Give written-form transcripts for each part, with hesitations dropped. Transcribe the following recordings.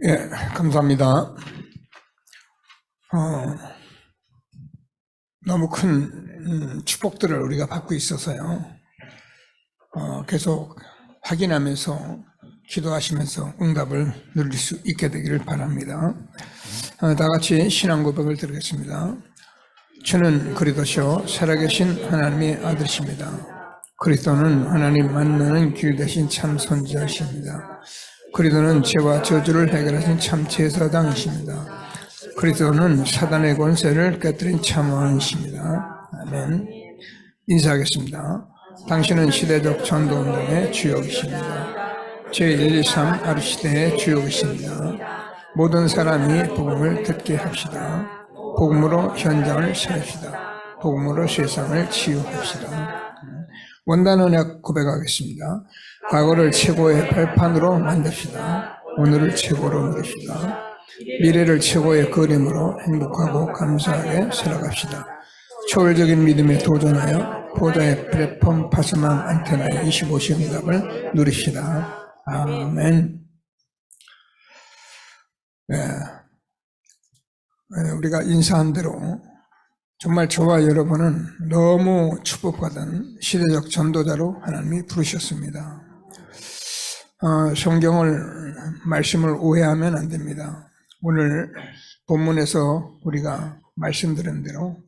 예, 감사합니다. 너무 큰 축복들을 우리가 받고 있어서요. 계속 확인하면서 기도하시면서 응답을 누릴 수 있게 되기를 바랍니다. 다 같이 신앙 고백을 드리겠습니다. 주는 그리스도시요 살아계신 하나님의 아들이십니다. 그리스도는 하나님 만나는 길 대신 참 선지자이십니다. 그리스도는 죄와 저주를 해결하신 참 제사장이십니다. 그리스도는 사단의 권세를 깨뜨린 참 왕이십니다. 아멘. 인사하겠습니다. 당신은 시대적 전도운동의 주역이십니다. 제123 아르시대의 주역이십니다. 모든 사람이 복음을 듣게 합시다. 복음으로 현장을 살립시다. 복음으로 세상을 치유합시다. 원단 언약 고백하겠습니다. 과거를 최고의 발판으로 만듭시다. 오늘을 최고로 누립시다. 미래를 최고의 그림으로 행복하고 감사하게 살아갑시다. 초월적인 믿음에 도전하여 보좌의 플랫폼 파스망 안테나의 25시 응답을 누립시다. 아멘. 우리가 인사한 대로 정말 저와 여러분은 너무 축복받은 시대적 전도자로 하나님이 부르셨습니다. 성경을 말씀을 오해하면 안 됩니다. 오늘 본문에서 우리가 말씀드린 대로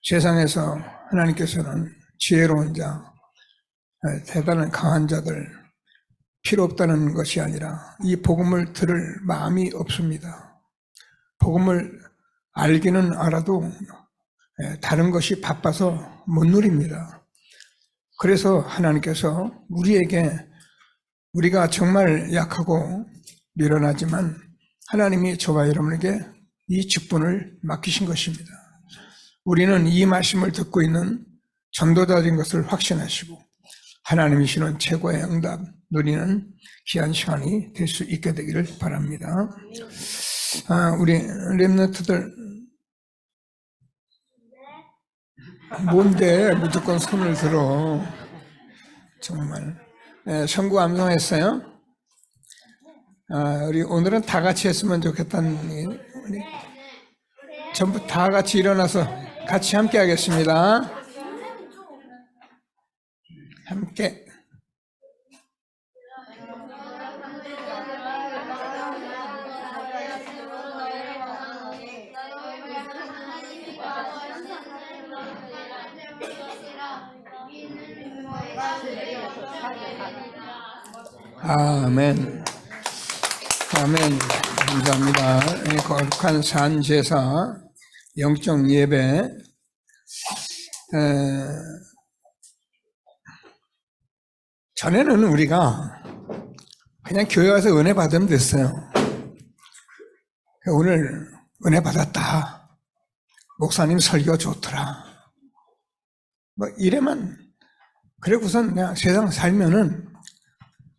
세상에서 하나님께서는 지혜로운 자, 대단한 강한 자들 필요 없다는 것이 아니라 이 복음을 들을 마음이 없습니다. 복음을 알기는 알아도 다른 것이 바빠서 못 누립니다. 그래서 하나님께서 우리가 정말 약하고 미련하지만 하나님이 저와 여러분에게 이 직분을 맡기신 것입니다. 우리는 이 말씀을 듣고 있는 전도자인 것을 확신하시고 하나님이 주시는 최고의 응답 누리는 귀한 시간이 될 수 있게 되기를 바랍니다. 우리 렘넌트들 뭔데 무조건 손을 들어. 정말 선구 암송했어요? 우리 오늘은 다 같이 했으면 좋겠다는 우리 전부 다 같이 일어나서 같이 함께 하겠습니다. 함께. 아멘. 아멘. 감사합니다. 거룩한 산제사, 영적 예배, 전에는 우리가 그냥 교회 와서 은혜 받으면 됐어요. 오늘 은혜 받았다. 목사님 설교 좋더라. 뭐 이래만, 그리고선 그냥 세상 살면은,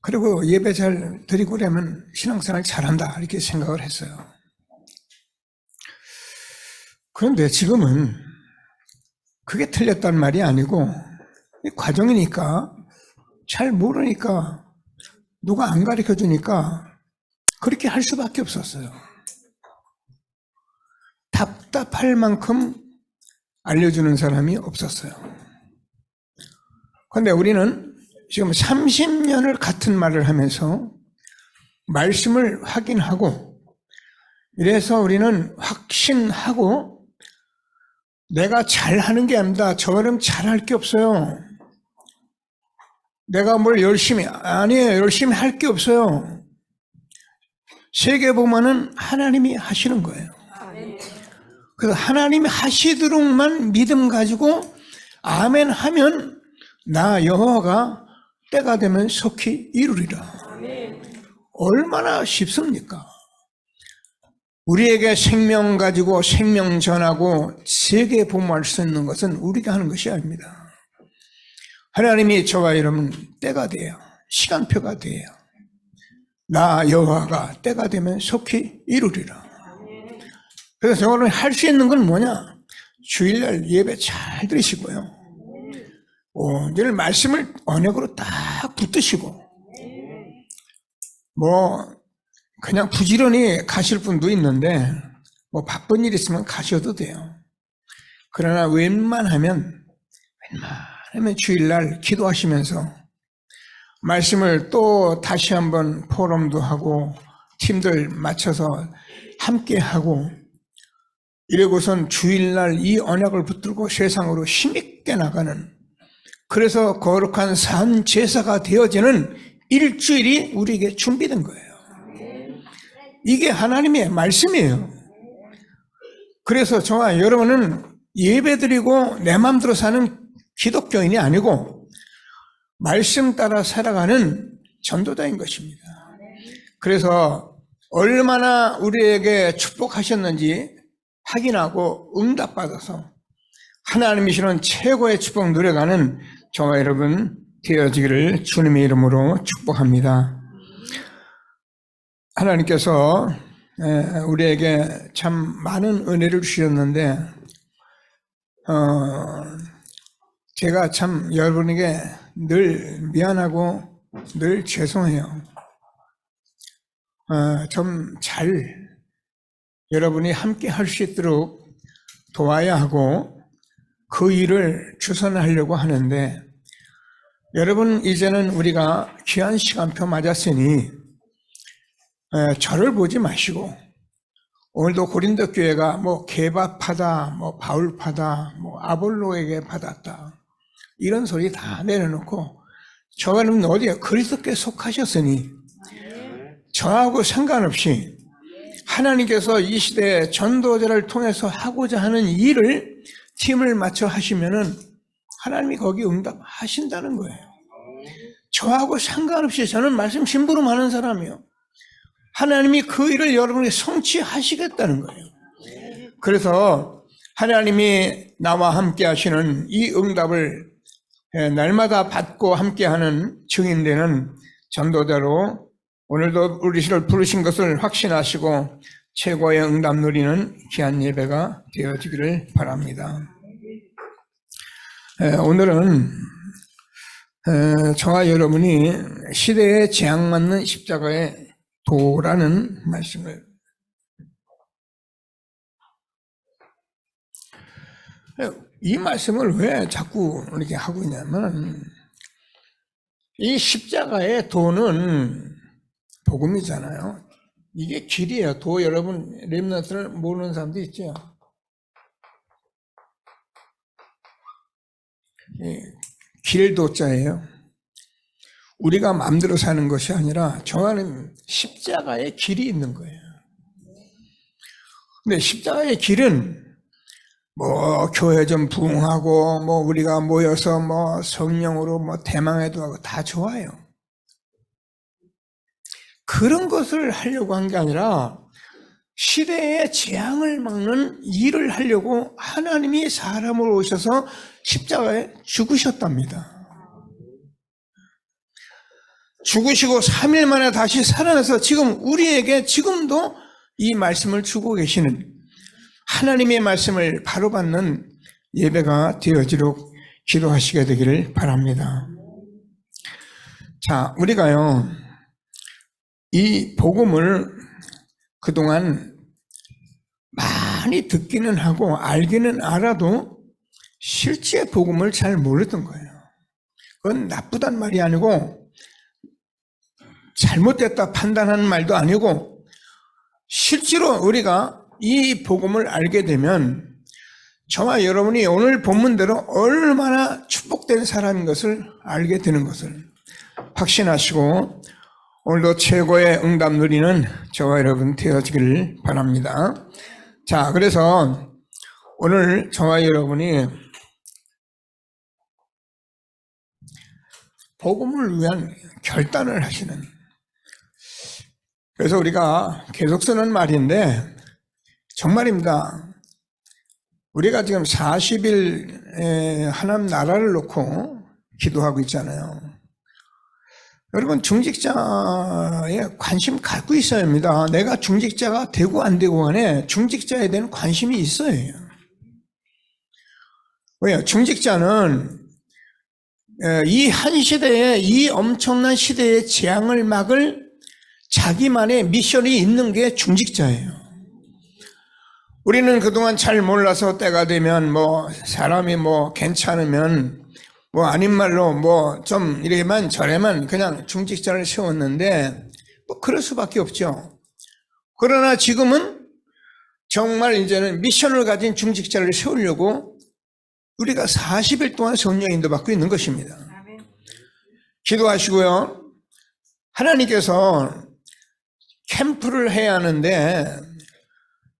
그리고 예배 잘 드리고 그러면 신앙생활 잘한다 이렇게 생각을 했어요. 그런데 지금은 그게 틀렸단 말이 아니고 과정이니까 잘 모르니까 누가 안 가르쳐 주니까 그렇게 할 수밖에 없었어요. 답답할 만큼 알려주는 사람이 없었어요. 그런데 우리는 지금 30년을 같은 말을 하면서 말씀을 확인하고 이래서 우리는 확신하고 내가 잘하는 게 아닙니다. 저는 잘할 게 없어요. 내가 뭘 아니에요. 열심히 할 게 없어요. 세계복음은 하나님이 하시는 거예요. 그래서 하나님이 하시도록만 믿음 가지고 아멘 하면 나 여호와가 때가 되면 속히 이루리라. 얼마나 쉽습니까? 우리에게 생명 가지고 생명 전하고 세계 복음할 수 있는 것은 우리가 하는 것이 아닙니다. 하나님이 저와 여러분 때가 돼요. 시간표가 돼요. 나 여호와가 때가 되면 속히 이루리라. 그래서 저는 할 수 있는 건 뭐냐? 주일날 예배 잘 들으시고요. 오늘 말씀을 언약으로 딱 붙드시고 그냥 부지런히 가실 분도 있는데 뭐 바쁜 일 있으면 가셔도 돼요. 그러나 웬만하면 주일날 기도하시면서 말씀을 또 다시 한번 포럼도 하고 팀들 맞춰서 함께 하고 이러고선 주일날 이 언약을 붙들고 세상으로 힘있게 나가는, 그래서 거룩한 산 제사가 되어지는 일주일이 우리에게 준비된 거예요. 이게 하나님의 말씀이에요. 그래서 저와 여러분은 예배드리고 내 마음대로 사는 기독교인이 아니고 말씀 따라 살아가는 전도자인 것입니다. 그래서 얼마나 우리에게 축복하셨는지 확인하고 응답받아서 하나님이 주는 최고의 축복 누려가는 저와 여러분 되어지기를 주님의 이름으로 축복합니다. 하나님께서 우리에게 참 많은 은혜를 주셨는데 제가 참 여러분에게 늘 미안하고 늘 죄송해요. 좀 잘 여러분이 함께 할 수 있도록 도와야 하고 그 일을 주선하려고 하는데, 여러분 이제는 우리가 귀한 시간표 맞았으니 저를 보지 마시고, 오늘도 고린도 교회가 뭐 개바파다, 뭐 바울파다, 뭐 아볼로에게 받았다 이런 소리 다 내려놓고 저는 어디에 그리스도께 속하셨으니 저하고 상관없이 하나님께서 이 시대에 전도자를 통해서 하고자 하는 일을 팀을 맞춰 하시면은 하나님이 거기 응답하신다는 거예요. 저하고 상관없이 저는 말씀 심부름하는 사람이요. 하나님이 그 일을 여러분에게 성취하시겠다는 거예요. 그래서 하나님이 나와 함께 하시는 이 응답을 날마다 받고 함께하는 증인되는 전도자로 오늘도 우리를 부르신 것을 확신하시고 최고의 응답 누리는 귀한 예배가 되어지기를 바랍니다. 오늘은 저와 여러분이 시대에 재앙맞는 십자가의 도라는 말씀을, 이 말씀을 왜 자꾸 이렇게 하고 있냐면, 이 십자가의 도는 복음이잖아요. 이게 길이에요. 도 여러분 렘넌트를 모르는 사람도 있죠. 길도자예요. 우리가 마음대로 사는 것이 아니라 저 안에는 십자가의 길이 있는 거예요. 근데 십자가의 길은 뭐 교회 좀 부흥하고 뭐 우리가 모여서 뭐 성령으로 뭐 대망해도 하고 다 좋아요. 그런 것을 하려고 한 게 아니라 시대의 재앙을 막는 일을 하려고 하나님이 사람으로 오셔서 십자가에 죽으셨답니다. 죽으시고 3일 만에 다시 살아나서 지금 우리에게 지금도 이 말씀을 주고 계시는, 하나님의 말씀을 바로 받는 예배가 되어지도록 기도하시게 되기를 바랍니다. 자, 우리가요, 이 복음을 그동안 많이 듣기는 하고 알기는 알아도 실제 복음을 잘 몰랐던 거예요. 그건 나쁘단 말이 아니고 잘못됐다 판단하는 말도 아니고, 실제로 우리가 이 복음을 알게 되면 저와 여러분이 오늘 본문대로 얼마나 축복된 사람인 것을 알게 되는 것을 확신하시고 오늘도 최고의 응답 누리는 저와 여러분 되어지기를 바랍니다. 자, 그래서 오늘 저와 여러분이 복음을 위한 결단을 하시는, 그래서 우리가 계속 쓰는 말인데 정말입니다. 우리가 지금 40일 하나님 나라를 놓고 기도하고 있잖아요. 여러분 중직자에 관심 갖고 있어야 합니다. 내가 중직자가 되고 안 되고 간에 중직자에 대한 관심이 있어야 해요. 왜요? 중직자는 이 한 시대에, 이 엄청난 시대의 재앙을 막을 자기만의 미션이 있는 게 중직자예요. 우리는 그동안 잘 몰라서 때가 되면 사람이 괜찮으면 아닌 말로 좀 이렇게만 저래만 그냥 중직자를 세웠는데 그럴 수밖에 없죠. 그러나 지금은 정말 이제는 미션을 가진 중직자를 세우려고 우리가 40일 동안 성령 인도받고 있는 것입니다. 기도하시고요. 하나님께서 캠프를 해야 하는데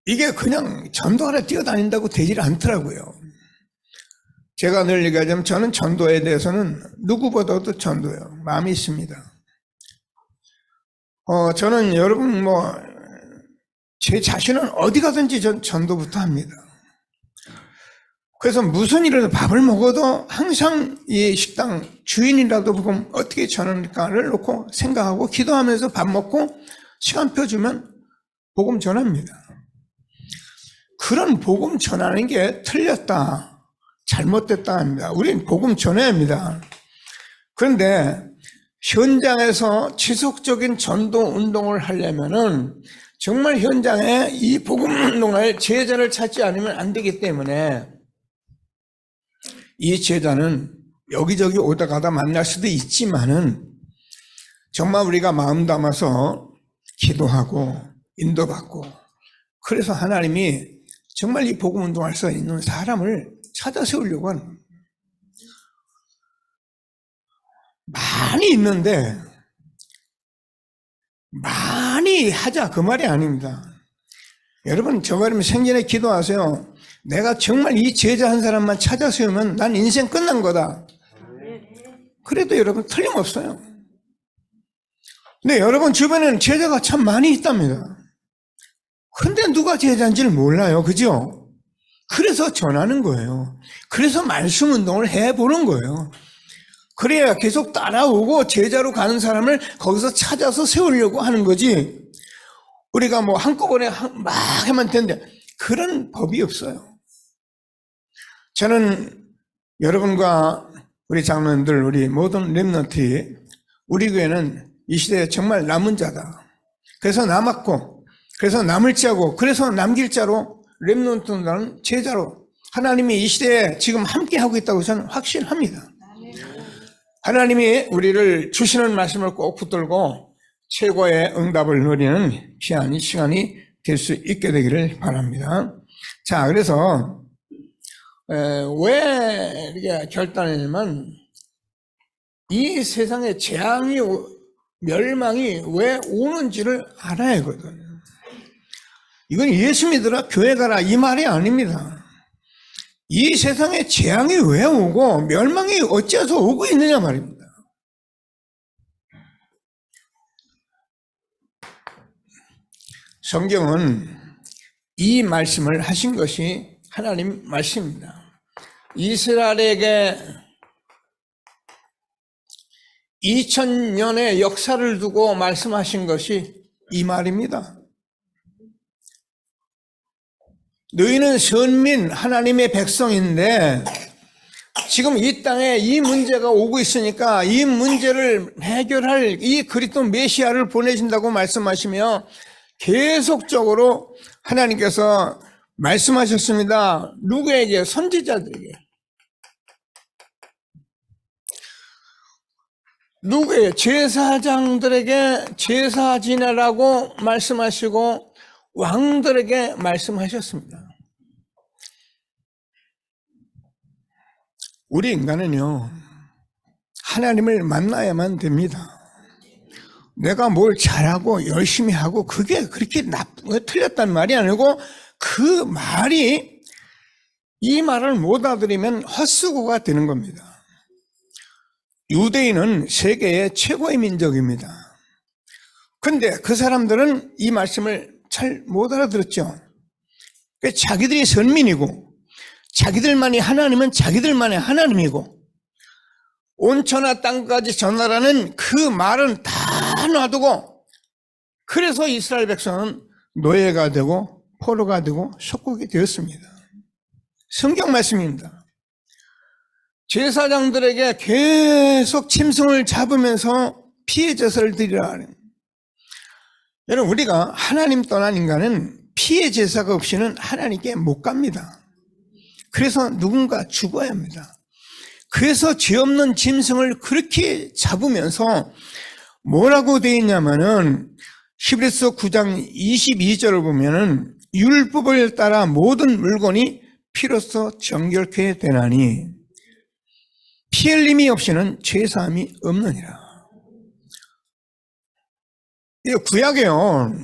이게 그냥 전도하러 뛰어다닌다고 되질 않더라고요. 제가 늘 얘기하자면 저는 전도에 대해서는 누구보다도 전도요. 마음이 있습니다. 저는 여러분 제 자신은 어디 가든지 전도부터 합니다. 그래서 무슨 일을 밥을 먹어도 항상 이 식당 주인이라도 보면 어떻게 전할까를 놓고 생각하고 기도하면서 밥 먹고 시간표 주면 복음 전합니다. 그런 복음 전하는 게 틀렸다, 잘못됐다 합니다. 우린 복음 전해야 합니다. 그런데 현장에서 지속적인 전도 운동을 하려면은 정말 현장에 이 복음 운동할 제자를 찾지 않으면 안 되기 때문에 이 제자는 여기저기 오다 가다 만날 수도 있지만은 정말 우리가 마음 담아서 기도하고 인도받고 그래서 하나님이 정말 이 복음 운동할 수 있는 사람을 찾아 세우려고 하는 겁니다. 많이 있는데 많이 하자 그 말이 아닙니다. 여러분 저 말이면 생전에 기도하세요. 내가 정말 이 제자 한 사람만 찾아 세우면 난 인생 끝난 거다. 그래도 여러분 틀림없어요. 근데 여러분 주변에는 제자가 참 많이 있답니다. 근데 누가 제자인지를 몰라요. 그죠? 그래서 전하는 거예요. 그래서 말씀 운동을 해보는 거예요. 그래야 계속 따라오고 제자로 가는 사람을 거기서 찾아서 세우려고 하는 거지. 우리가 한꺼번에 막 하면 되는데 그런 법이 없어요. 저는 여러분과 우리 장로님들, 우리 모든 렘넌트, 우리 교회는 이 시대에 정말 남은 자다. 그래서 남았고, 그래서 남을 자고, 그래서 남길 자로 렘넌트는 제자로 하나님이 이 시대에 지금 함께 하고 있다고 저는 확신합니다. 하나님이 우리를 주시는 말씀을 꼭 붙들고 최고의 응답을 누리는 귀한 시간이 될 수 있게 되기를 바랍니다. 자, 그래서 왜 이렇게 결단했냐면 이 세상에 재앙이 멸망이 왜 오는지를 알아야 하거든요. 이건 예수 믿으라 교회 가라 이 말이 아닙니다. 이 세상에 재앙이 왜 오고 멸망이 어째서 오고 있느냐 말입니다. 성경은 이 말씀을 하신 것이 하나님 말씀입니다. 이스라엘에게 2000년의 역사를 두고 말씀하신 것이 이 말입니다. 너희는 선민 하나님의 백성인데 지금 이 땅에 이 문제가 오고 있으니까 이 문제를 해결할 이 그리스도 메시아를 보내신다고 말씀하시며 계속적으로 하나님께서 말씀하셨습니다. 누구에게? 선지자들에게. 누구에게? 제사장들에게 제사 지내라고 말씀하시고 왕들에게 말씀하셨습니다. 우리 인간은요, 하나님을 만나야만 됩니다. 내가 뭘 잘하고 열심히 하고 그게 그렇게 틀렸단 말이 아니고 그 말이 이 말을 못 알아들으면 헛수고가 되는 겁니다. 유대인은 세계의 최고의 민족입니다. 근데 그 사람들은 이 말씀을 잘 못 알아들었죠. 자기들이 선민이고 자기들만이 하나님은 자기들만의 하나님이고 온천하 땅까지 전하라는 그 말은 다 놔두고 그래서 이스라엘 백성은 노예가 되고 포로가 되고 속국이 되었습니다. 성경 말씀입니다. 제사장들에게 계속 짐승을 잡으면서 피해 제사를 드리라 하는 여러분, 우리가 하나님 떠난 인간은 피의 제사가 없이는 하나님께 못 갑니다. 그래서 누군가 죽어야 합니다. 그래서 죄 없는 짐승을 그렇게 잡으면서 뭐라고 되어 있냐면은 히브리서 9장 22절을 보면은 율법을 따라 모든 물건이 피로써 정결케 되나니 피 흘림이 없이는 죄사함이 없느니라. 이 구약에요,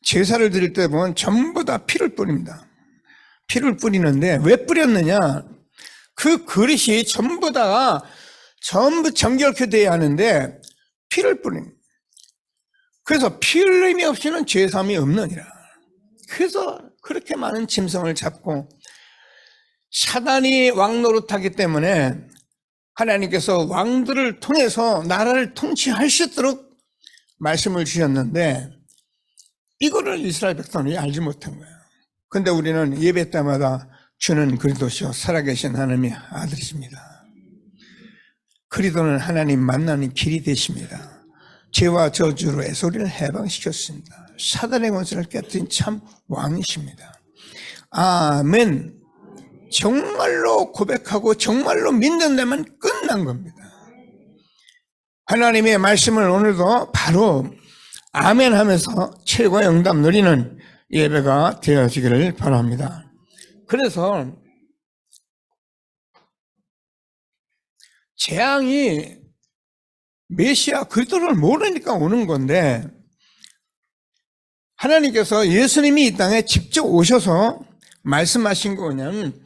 제사를 드릴 때 보면 전부 다 피를 뿌립니다. 피를 뿌리는데 왜 뿌렸느냐? 그 그릇이 전부 정결케 돼야 하는데 피를 뿌립니다. 그래서 피 흘림이 없이는 죄사함이 없느니라. 그래서 그렇게 많은 짐승을 잡고 사단이 왕 노릇하기 때문에 하나님께서 왕들을 통해서 나라를 통치할 수 있도록 말씀을 주셨는데 이거를 이스라엘 백성이 알지 못한 거예요. 근데 우리는 예배 때마다 주는 그리스도시요 살아계신 하나님의 아들이십니다. 그리스도는 하나님 만나는 길이 되십니다. 죄와 저주로 애소리를 해방시켰습니다. 사단의 권세를 깨뜨린 참 왕이십니다. 아멘. 정말로 고백하고 정말로 믿는다면 끝난 겁니다. 하나님의 말씀을 오늘도 바로 아멘 하면서 최고의 응답 누리는 예배가 되어지기를 바랍니다. 그래서 재앙이 메시아 그리스도를 모르니까 오는 건데 하나님께서 예수님이 이 땅에 직접 오셔서 말씀하신 거 뭐냐면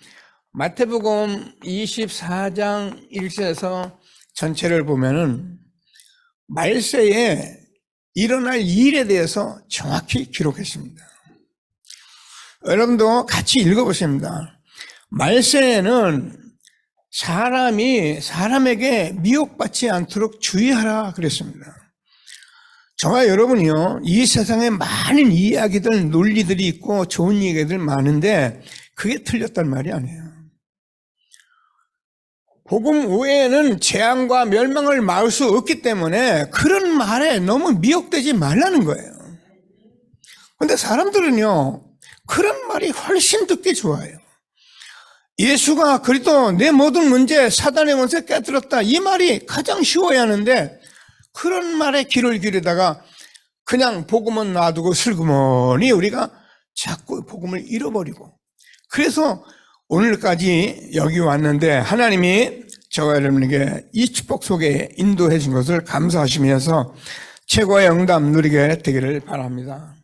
마태복음 24장 1절에서 전체를 보면은 말세에 일어날 일에 대해서 정확히 기록했습니다. 여러분도 같이 읽어보십니다. 말세에는 사람이 사람에게 미혹받지 않도록 주의하라 그랬습니다. 저와 여러분이요, 이 세상에 많은 이야기들, 논리들이 있고 좋은 얘기들 많은데 그게 틀렸단 말이 아니에요. 복음 외에는 재앙과 멸망을 막을 수 없기 때문에 그런 말에 너무 미혹되지 말라는 거예요. 그런데 사람들은요, 그런 말이 훨씬 듣기 좋아요. 예수가 그리스도 내 모든 문제 사단의 권세 깨뜨렸다, 이 말이 가장 쉬워야 하는데 그런 말에 귀를 기르다가 그냥 복음은 놔두고 슬그머니 우리가 자꾸 복음을 잃어버리고, 그래서 오늘까지 여기 왔는데 하나님이 저와 여러분에게 이 축복 속에 인도해 준 것을 감사하시면서 최고의 응답 누리게 되기를 바랍니다.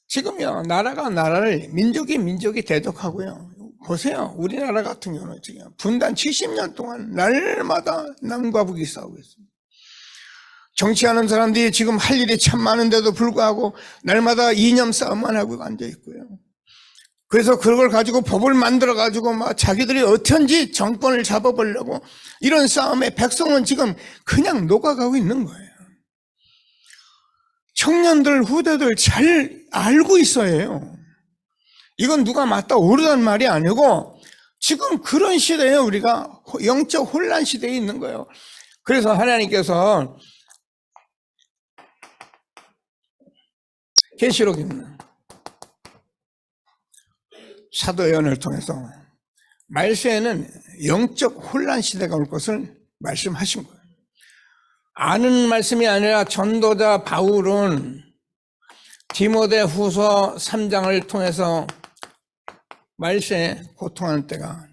지금요, 나라가 나라를, 민족이 대적하고요. 보세요, 우리나라 같은 경우는 지금 분단 70년 동안 날마다 남과 북이 싸우고 있습니다. 정치하는 사람들이 지금 할 일이 참 많은데도 불구하고 날마다 이념 싸움만 하고 앉아 있고요. 그래서 그걸 가지고 법을 만들어 가지고 막 자기들이 어쩐지 정권을 잡아보려고 이런 싸움에 백성은 지금 그냥 녹아가고 있는 거예요. 청년들, 후대들 잘 알고 있어야 해요. 이건 누가 맞다 오르단 말이 아니고 지금 그런 시대에 우리가 영적 혼란 시대에 있는 거예요. 그래서 하나님께서 계시록입니다. 사도 요한을 통해서 말세에는 영적 혼란 시대가 올 것을 말씀하신 거예요. 아는 말씀이 아니라 전도자 바울은 디모데 후서 3장을 통해서 말세에 고통하는 때가,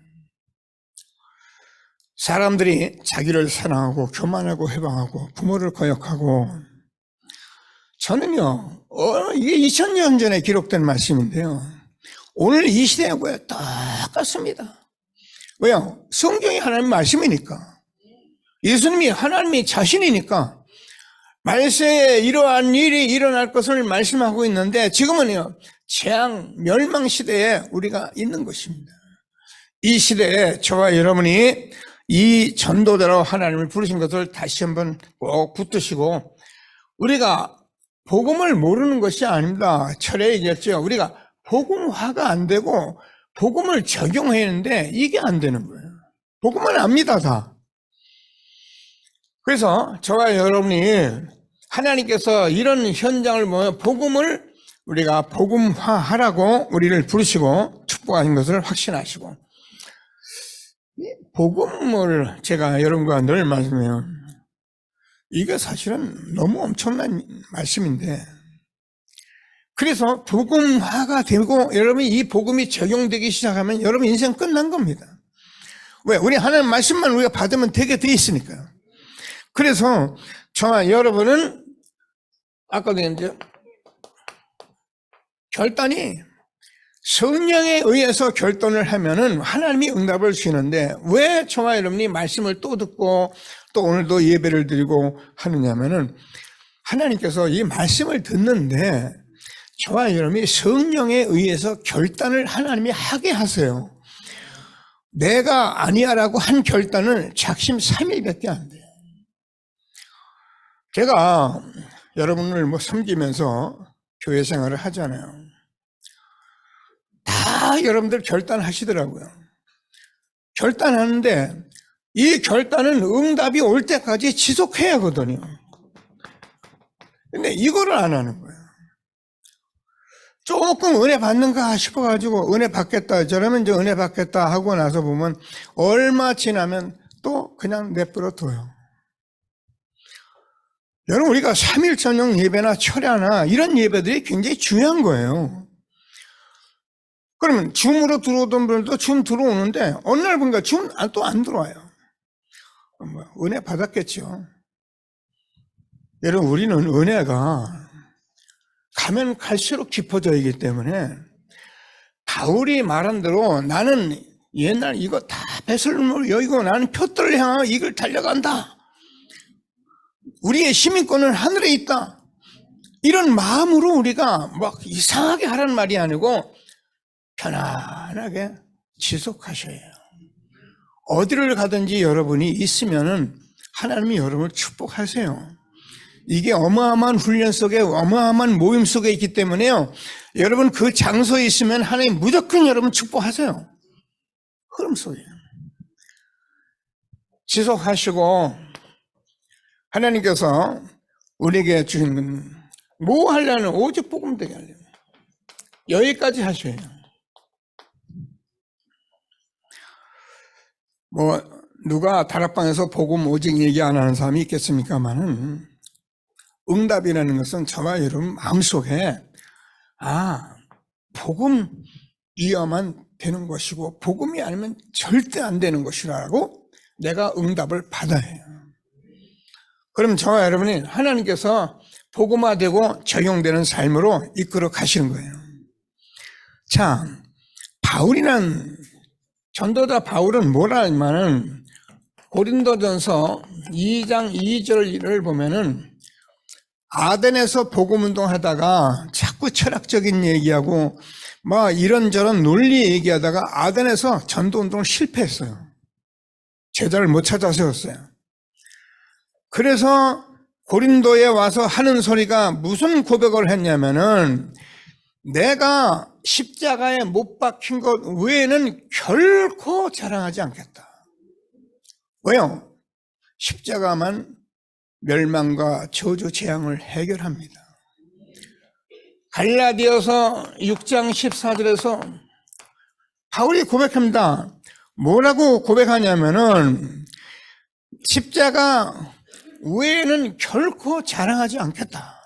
사람들이 자기를 사랑하고 교만하고 해방하고 부모를 거역하고, 저는요, 이게 2000년 전에 기록된 말씀인데요, 오늘 이 시대하고 똑같습니다. 왜요? 성경이 하나님 말씀이니까, 예수님이 하나님이 자신이니까 말세에 이러한 일이 일어날 것을 말씀하고 있는데 지금은요, 재앙, 멸망 시대에 우리가 있는 것입니다. 이 시대에 저와 여러분이 이 전도자로 하나님을 부르신 것을 다시 한번 꼭 붙드시고, 우리가 복음을 모르는 것이 아닙니다. 철에 얘기했죠. 우리가 복음화가 안 되고 복음을 적용해야 하는데 이게 안 되는 거예요. 복음은 압니다, 다. 그래서 저와 여러분이 하나님께서 이런 현장을 보면 복음을 우리가 복음화하라고 우리를 부르시고 축복하신 것을 확신하시고, 복음을 제가 여러분과 늘 말씀해요. 이게 사실은 너무 엄청난 말씀인데, 그래서 복음화가 되고 여러분이 이 복음이 적용되기 시작하면 여러분 인생 끝난 겁니다. 왜? 우리 하나님 말씀만 우리가 받으면 되게 돼 있으니까요. 그래서 저와 여러분은 아까도 이제 결단이 성령에 의해서 결단을 하면은 하나님이 응답을 주시는데, 왜 저와 여러분이 말씀을 또 듣고 또 오늘도 예배를 드리고 하느냐면은 하나님께서 이 말씀을 듣는데 저와 여러분이 성령에 의해서 결단을 하나님이 하게 하세요. 내가 아니야라고 한 결단은 작심 3일밖에 안 돼요. 제가 여러분을 섬기면서 교회 생활을 하잖아요. 다 여러분들 결단하시더라고요. 결단하는데 이 결단은 응답이 올 때까지 지속해야 하거든요. 근데 이거를 안 하는 거예요. 조금 은혜 받는가 싶어가지고 은혜 받겠다, 저러면 이제 은혜 받겠다 하고 나서 보면 얼마 지나면 또 그냥 내버려 둬요. 여러분, 우리가 3일 저녁 예배나 철야나 이런 예배들이 굉장히 중요한 거예요. 그러면 줌으로 들어오던 분들도 줌 들어오는데 어느 날 보니까 줌 또 안 들어와요. 은혜 받았겠죠. 여러분, 우리는 은혜가 가면 갈수록 깊어져 있기 때문에 바울이 말한 대로 나는 옛날 이거 다 배설물을 여기고 나는 표들을 향하여 이 길 달려간다. 우리의 시민권은 하늘에 있다. 이런 마음으로 우리가 막 이상하게 하라는 말이 아니고 편안하게 지속하셔야 해요. 어디를 가든지 여러분이 있으면은 하나님이 여러분을 축복하세요. 이게 어마어마한 훈련 속에, 어마어마한 모임 속에 있기 때문에요. 여러분 그 장소에 있으면 하나님 무조건 여러분 축복하세요. 흐름 속에 지속하시고, 하나님께서 우리에게 주신 뭐 하려는 오직 복음 되게 하려면 여기까지 하셔야 해요. 누가 다락방에서 복음 오직 얘기 안 하는 사람이 있겠습니까만은, 응답이라는 것은 저와 여러분 마음속에 복음이어만 되는 것이고 복음이 아니면 절대 안 되는 것이라고 내가 응답을 받아야 해요. 그럼 저와 여러분이 하나님께서 복음화되고 적용되는 삶으로 이끌어 가시는 거예요. 자, 전도자 바울은 뭐라 하냐면은 고린도전서 2장 2절을 보면은 아덴에서 복음운동 하다가 자꾸 철학적인 얘기하고 이런저런 논리 얘기하다가 아덴에서 전도운동을 실패했어요. 제자를 못 찾아 세웠어요. 그래서 고린도에 와서 하는 소리가 무슨 고백을 했냐면은 내가 십자가에 못 박힌 것 외에는 결코 자랑하지 않겠다. 왜요? 십자가만 멸망과 저주 재앙을 해결합니다. 갈라디아서 6장 14절에서 바울이 고백합니다. 뭐라고 고백하냐면은 십자가 외에는 결코 자랑하지 않겠다.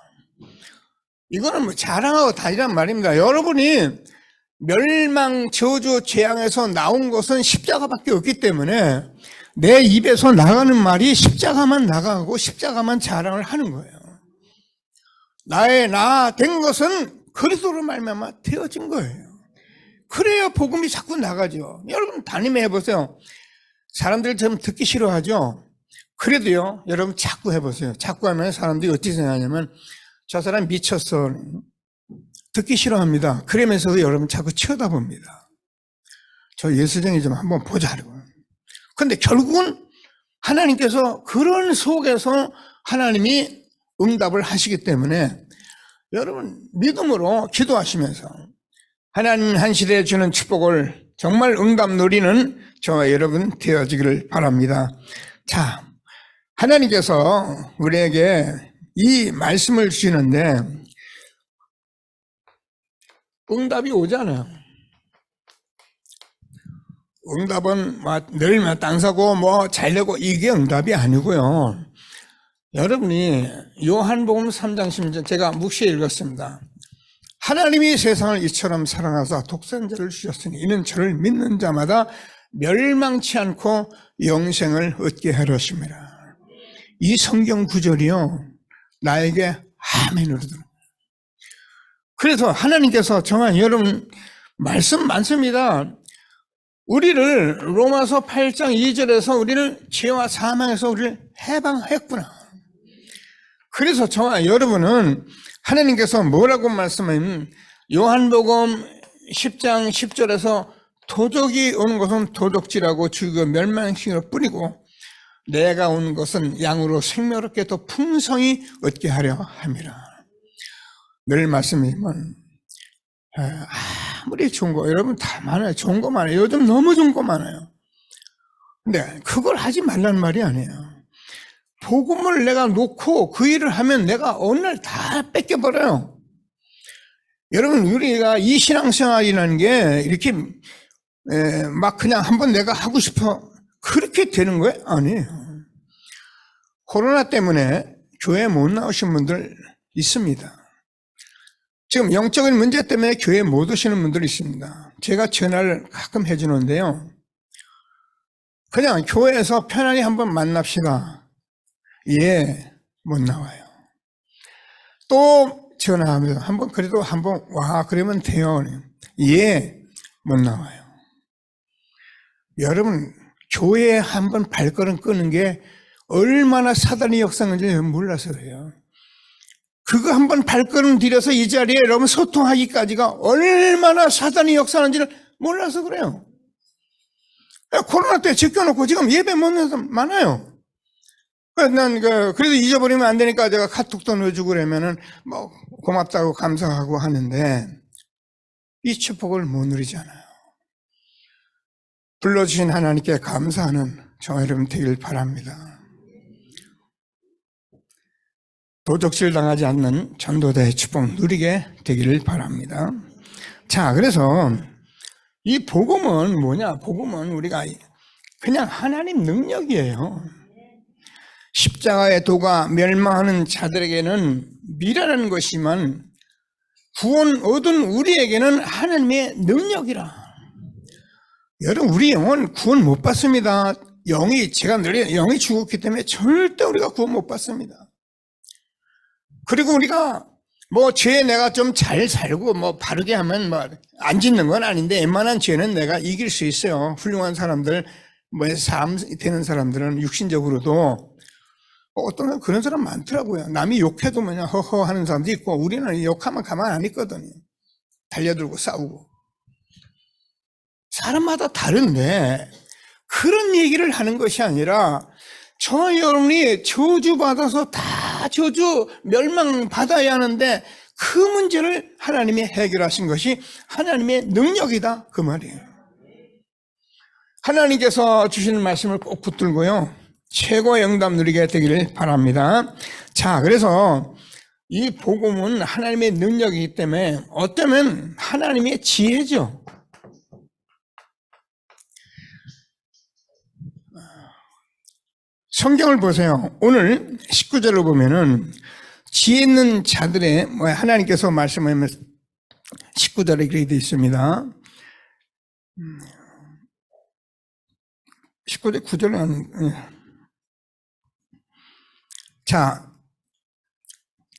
이거는 자랑하고 다니란 말입니다. 여러분이 멸망, 저주, 재앙에서 나온 것은 십자가밖에 없기 때문에 내 입에서 나가는 말이 십자가만 나가고 십자가만 자랑을 하는 거예요. 나의 나 된 것은 그리스도로 말미암아 되어진 거예요. 그래야 복음이 자꾸 나가죠. 여러분 담임해 해보세요. 사람들 좀 듣기 싫어하죠. 그래도요, 여러분 자꾸 해보세요. 자꾸 하면 사람들이 어떻게 생각하냐면 저 사람 미쳤어. 듣기 싫어합니다. 그러면서도 여러분 자꾸 쳐다봅니다. 저 예수쟁이 좀 한번 보자고. 근데 결국은 하나님께서 그런 속에서 하나님이 응답을 하시기 때문에 여러분 믿음으로 기도하시면서 하나님 한 시대에 주는 축복을 정말 응답 누리는 저와 여러분 되어지기를 바랍니다. 자, 하나님께서 우리에게 이 말씀을 주시는데 응답이 오잖아요. 응답은 늘 땅 사고 잘 되고 이게 응답이 아니고요. 여러분이 요한복음 3장 16절 제가 묵시에 읽었습니다. 하나님이 세상을 이처럼 사랑하사 독생자를 주셨으니 이는 저를 믿는 자마다 멸망치 않고 영생을 얻게 하려십니다. 이 성경 구절이요 나에게 아멘으로 들어요. 그래서 하나님께서 정말 여러분 말씀 많습니다. 우리를 로마서 8장 2절에서 우리를 죄와 사망에서 우리를 해방했구나. 그래서 저와 여러분은 하나님께서 뭐라고 말씀하면 요한복음 10장 10절에서 도적이 오는 것은 도적질하고 죽이고 멸망시키고 뿌리고 내가 온 것은 양으로 생명롭게 더 풍성히 얻게 하려 함이라. 늘 말씀이지만 아무리 좋은 거 여러분 다 많아요. 좋은 거 많아요. 요즘 너무 좋은 거 많아요. 근데 그걸 하지 말라는 말이 아니에요. 복음을 내가 놓고 그 일을 하면 내가 어느 날 다 뺏겨버려요. 여러분 우리가 이 신앙생활이라는 게 이렇게 막 그냥 한번 내가 하고 싶어 그렇게 되는 거예요? 아니에요. 코로나 때문에 교회 못 나오신 분들 있습니다. 지금 영적인 문제 때문에 교회 못 오시는 분들이 있습니다. 제가 전화를 가끔 해주는데요. 그냥 교회에서 편안히 한번 만납시다. 예, 못 나와요. 또 전화하면서 그래도 한번 와 그러면 돼요. 예, 못 나와요. 여러분 교회에 한번 발걸음 끄는 게 얼마나 사단의 역사인지 몰라서 그래요. 그거 한번 발걸음 들여서 이 자리에 여러분 소통하기까지가 얼마나 사단의 역사인지를 몰라서 그래요. 코로나 때 지켜놓고 지금 예배 못 오는 사람 많아요. 난 그래도 잊어버리면 안 되니까 제가 카톡도 넣어주고 그러면은 고맙다고 감사하고 하는데 이 축복을 못 누리잖아요. 불러주신 하나님께 감사하는 저와 여러분 되길 바랍니다. 도적질 당하지 않는 전도자의 축복 누리게 되기를 바랍니다. 자, 그래서 이 복음은 뭐냐? 복음은 우리가 그냥 하나님 능력이에요. 십자가의 도가 멸망하는 자들에게는 미련한 것이지만 구원 얻은 우리에게는 하나님의 능력이라. 여러분 우리 영은 구원 못 받습니다. 제가 늘 영이 죽었기 때문에 절대 우리가 구원 못 받습니다. 그리고 우리가 죄 내가 좀 잘 살고 바르게 하면 안 짓는 건 아닌데 웬만한 죄는 내가 이길 수 있어요. 훌륭한 사람들 사람 되는 사람들은 육신적으로도 어떤 그런 사람 많더라고요. 남이 욕해도 허허 하는 사람도 있고 우리는 욕하면 가만 안 있거든요. 달려들고 싸우고. 사람마다 다른데 그런 얘기를 하는 것이 아니라 저와 여러분이 저주받아서 다 저주 멸망받아야 하는데 그 문제를 하나님이 해결하신 것이 하나님의 능력이다 그 말이에요. 하나님께서 주시는 말씀을 꼭 붙들고요. 최고의 응답 누리게 되기를 바랍니다. 자, 그래서 이 복음은 하나님의 능력이기 때문에 어쩌면 하나님의 지혜죠. 성경을 보세요. 오늘 19절을 보면은 지혜 있는 자들의 하나님께서 말씀하면서 19절에 이렇게 되어 있습니다. 19절 9절은 자,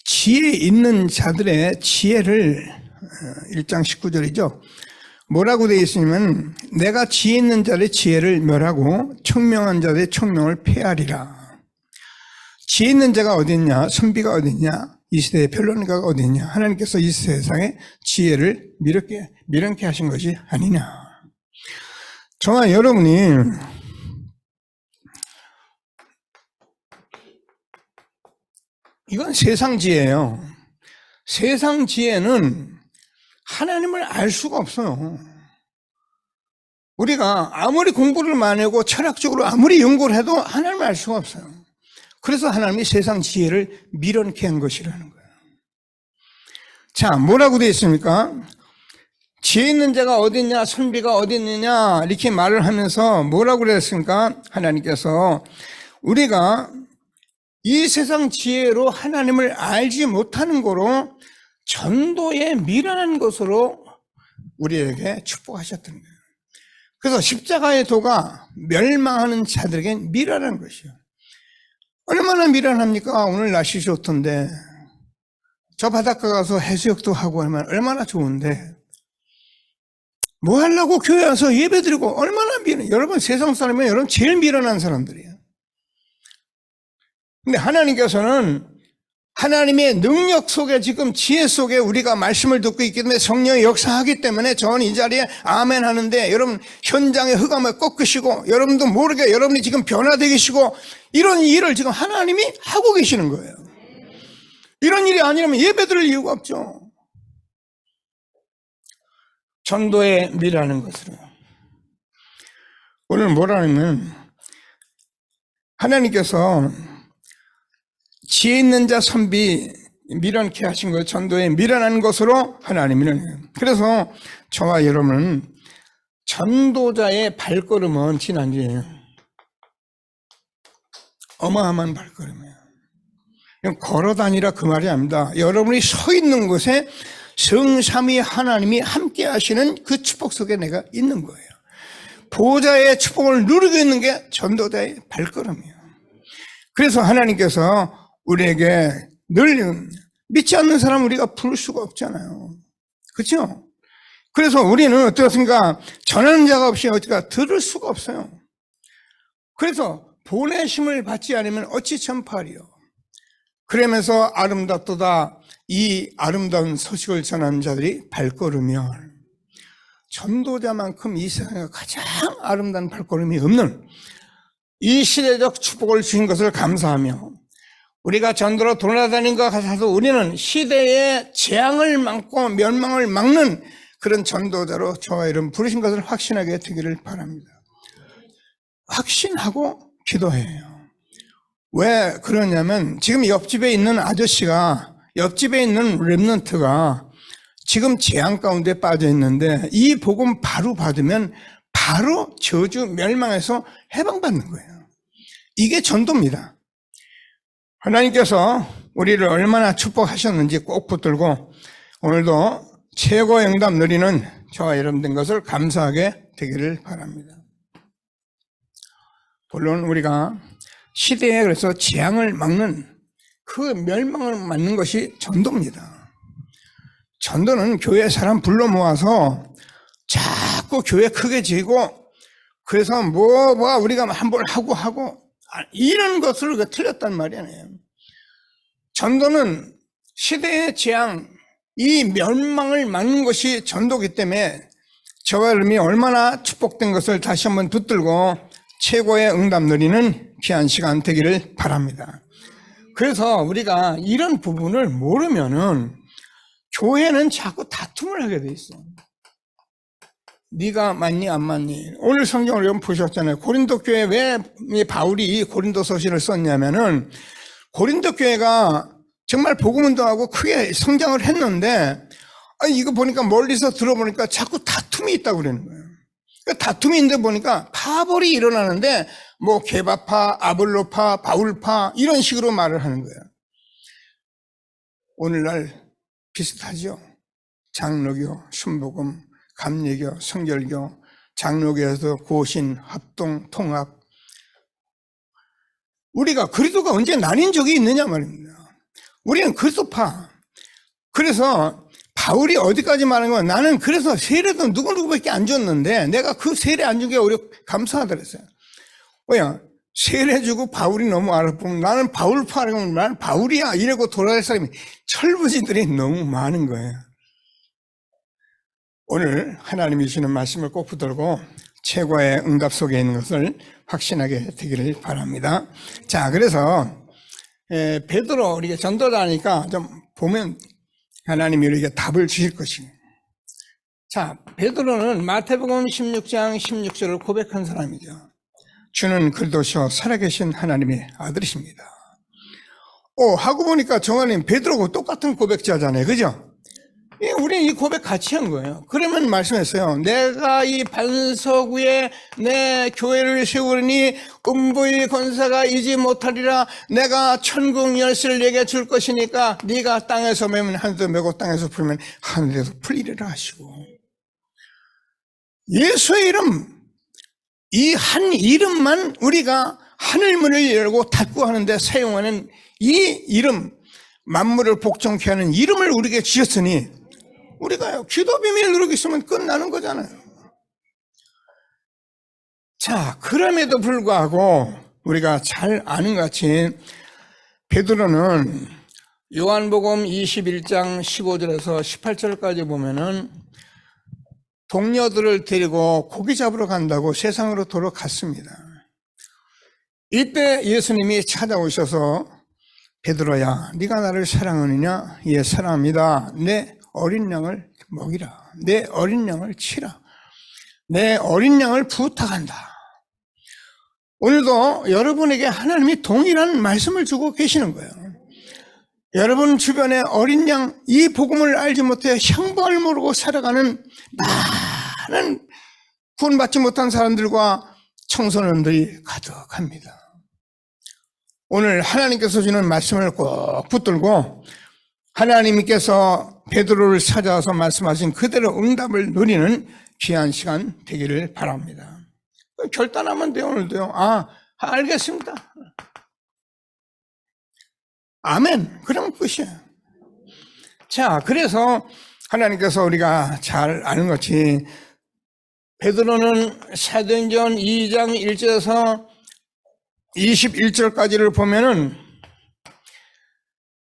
지혜 있는 자들의 지혜를 1장 19절이죠. 뭐라고 되어 있으면 내가 지혜 있는 자의 지혜를 멸하고 청명한 자의 청명을 폐하리라. 지혜 있는 자가 어디 있냐? 선비가 어디 있냐? 이 시대의 변론가가 어디 있냐? 하나님께서 이 세상에 지혜를 미련케 하신 것이 아니냐. 저와 여러분이 이건 세상 지혜예요. 세상 지혜는 하나님을 알 수가 없어요. 우리가 아무리 공부를 많이 하고 철학적으로 아무리 연구를 해도 하나님을 알 수가 없어요. 그래서 하나님이 세상 지혜를 미련케 한 것이라는 거예요. 자, 뭐라고 되어 있습니까? 지혜 있는 자가 어디 있냐, 선비가 어디 있느냐 이렇게 말을 하면서 뭐라고 그랬습니까? 하나님께서 우리가 이 세상 지혜로 하나님을 알지 못하는 거로 전도에 미련한 것으로 우리에게 축복하셨던 거예요. 그래서 십자가의 도가 멸망하는 자들에겐 미련한 것이에요. 얼마나 미련합니까? 오늘 날씨 좋던데 저 바닷가 가서 해수욕도 하고 하면 얼마나 좋은데 뭐 하려고 교회 와서 예배드리고 얼마나 미련. 여러분 세상 사람이면 여러분 제일 미련한 사람들이에요. 근데 하나님께서는 하나님의 능력 속에 지금 지혜 속에 우리가 말씀을 듣고 있기 때문에 성령이 역사하기 때문에 저는 이 자리에 아멘 하는데 여러분 현장의 흑암을 꺾으시고 여러분도 모르게 여러분이 지금 변화되게 계시고 이런 일을 지금 하나님이 하고 계시는 거예요. 이런 일이 아니라면 예배드릴 이유가 없죠. 전도에 미라는 것으로. 오늘 뭐라면 하나님께서 지혜 있는 자 선비 미련케 하신 것, 전도에 미련한 것으로 하나님은. 그래서 저와 여러분은 전도자의 발걸음은 지난주에 어마어마한 발걸음이에요. 그냥 걸어다니라 그 말이 아닙니다. 여러분이 서 있는 곳에 성삼위 하나님이 함께 하시는 그 축복 속에 내가 있는 거예요. 보호자의 축복을 누리고 있는 게 전도자의 발걸음이에요. 그래서 하나님께서 우리에게 늘 믿지 않는 사람 우리가 부를 수가 없잖아요. 그렇죠? 그래서 우리는 어떻습니까? 전하는 자가 없이 어디가 들을 수가 없어요. 그래서 보내심을 받지 않으면 어찌 전파하리요. 그러면서 아름답도다 이 아름다운 소식을 전하는 자들이 발걸으며 전도자만큼 이 세상에 가장 아름다운 발걸음이 없는 이 시대적 축복을 주신 것을 감사하며 우리가 전도로 돌아다니는 것 같아서 우리는 시대의 재앙을 막고 멸망을 막는 그런 전도자로 저와 여러분 부르신 것을 확신하게 되기를 바랍니다. 확신하고 기도해요. 왜 그러냐면 지금 옆집에 있는 아저씨가 옆집에 있는 렘넌트가 지금 재앙 가운데 빠져 있는데 이 복음 바로 받으면 바로 저주 멸망에서 해방받는 거예요. 이게 전도입니다. 하나님께서 우리를 얼마나 축복하셨는지 꼭 붙들고 오늘도 최고의 응답 누리는 저와 여러분 된 것을 감사하게 되기를 바랍니다. 물론 우리가 시대에 그래서 재앙을 막는 그 멸망을 막는 것이 전도입니다. 전도는 교회 사람 불러 모아서 자꾸 교회 크게 지고 그래서 우리가 한번 하고 이런 것을 틀렸단 말이에요. 전도는 시대의 재앙, 이 멸망을 막는 것이 전도이기 때문에 저와 여러분이 얼마나 축복된 것을 다시 한번 붙들고 최고의 응답 누리는 귀한 시간 되기를 바랍니다. 그래서 우리가 이런 부분을 모르면은 교회는 자꾸 다툼을 하게 돼 있어. 네가 맞니 안 맞니? 오늘 성경을 여러분 보셨잖아요. 고린도 교회 왜 바울이 고린도 서신을 썼냐면은 고린도 교회가 정말 복음 운동하고 크게 성장을 했는데 이거 보니까 멀리서 들어보니까 자꾸 다툼이 있다고 그러는 거예요. 다툼이 있는데 보니까 파벌이 일어나는데 뭐 게바파, 아볼로파, 바울파 이런 식으로 말을 하는 거예요. 오늘날 비슷하죠. 장로교, 순복음, 감리교, 성결교, 장로교에서 고신, 합동, 통합. 우리가 그리스도가 언제 나뉜 적이 있느냐 말입니다. 우리는 그리스도파. 그래서 바울이 어디까지 말한 건 나는 그래서 세례도 누구누구밖에 안 줬는데 내가 그 세례 안 준 게 오히려 감사하다 그랬어요. 왜냐? 세례 주고 바울이 너무 알아보면 나는 바울파라고 하면 나는 바울이야 이러고 돌아갈 사람이 철부지들이 너무 많은 거예요. 오늘 하나님이 주시는 말씀을 꼭 붙들고 최고의 응답 속에 있는 것을 확신하게 되기를 바랍니다. 자, 그래서 베드로 우리가 전도자니까 좀 보면 하나님이 우리에게 답을 주실 것이에요. 자, 베드로는 마태복음 16장 16절을 고백한 사람이죠. 주는 그리스도시요 살아계신 하나님의 아들이십니다. 하고 보니까 정아님 베드로하고 똑같은 고백자잖아요. 그죠? 우리는 이 고백 같이 한 거예요. 그러면 말씀했어요. 내가 이 반석 위에 내 교회를 세우니 음부의 권세가 이지 못하리라. 내가 천국 열쇠를 내게 줄 것이니까 네가 땅에서 매면 하늘도 매고 땅에서 풀면 하늘에서 풀리리라 하시고, 예수의 이름, 이 한 이름만 우리가 하늘문을 열고 닫고 하는데 사용하는 이 이름, 만물을 복종케 하는 이름을 우리에게 주셨으니 우리가 기도 비밀 누르고 있으면 끝나는 거잖아요. 자, 그럼에도 불구하고 우리가 잘 아는 것 같이 베드로는 요한복음 21장 15절에서 18절까지 보면은 동료들을 데리고 고기 잡으러 간다고 세상으로 돌아갔습니다. 이때 예수님이 찾아오셔서 베드로야, 네가 나를 사랑하느냐? 예, 사랑합니다. 내 어린 양을 먹이라. 내 어린 양을 치라. 내 어린 양을 부탁한다. 오늘도 여러분에게 하나님이 동일한 말씀을 주고 계시는 거예요. 여러분 주변에 어린 양, 이 복음을 알지 못해 형벌을 모르고 살아가는 많은 구원받지 못한 사람들과 청소년들이 가득합니다. 오늘 하나님께서 주는 말씀을 꼭 붙들고 하나님께서 베드로를 찾아와서 말씀하신 그대로 응답을 누리는 귀한 시간 되기를 바랍니다. 결단하면 돼요. 오늘도요. 알겠습니다. 아멘. 그러면 끝이에요. 자, 그래서 하나님께서 우리가 잘 아는 것이 베드로는 사도행전 2장 1절에서 21절까지를 보면은